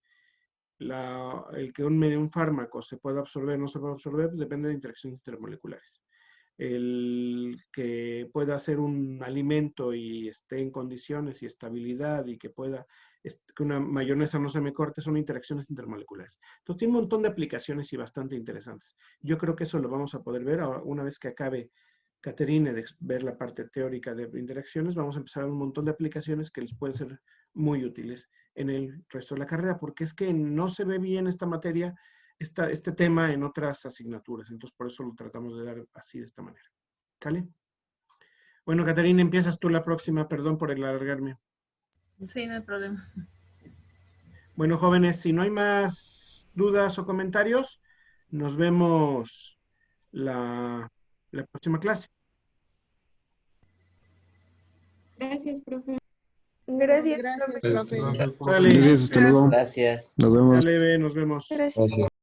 Speaker 1: El que un fármaco se pueda absorber o no se pueda absorber depende de interacciones intermoleculares. El que pueda hacer un alimento y esté en condiciones y estabilidad y que una mayonesa no se me corte son interacciones intermoleculares. Entonces tiene un montón de aplicaciones y bastante interesantes. Yo creo que eso lo vamos a poder ver una vez que acabe Caterine de ver la parte teórica de interacciones. Vamos a empezar a ver un montón de aplicaciones que les pueden ser muy útiles en el resto de la carrera, porque es que no se ve bien esta materia, este tema en otras asignaturas. Entonces, por eso lo tratamos de dar así, de esta manera. ¿Sale? Bueno, Caterina, empiezas tú la próxima. Perdón por alargarme.
Speaker 8: Sí, no hay problema.
Speaker 1: Bueno, jóvenes, si no hay más dudas o comentarios, nos vemos la próxima clase.
Speaker 6: Gracias, profe.
Speaker 3: Gracias,
Speaker 9: Gracias,
Speaker 3: profe.
Speaker 9: profe.
Speaker 1: Sale.
Speaker 5: Gracias, hasta luego.
Speaker 7: Gracias.
Speaker 5: Nos vemos.
Speaker 1: Dale, nos vemos.
Speaker 4: Gracias.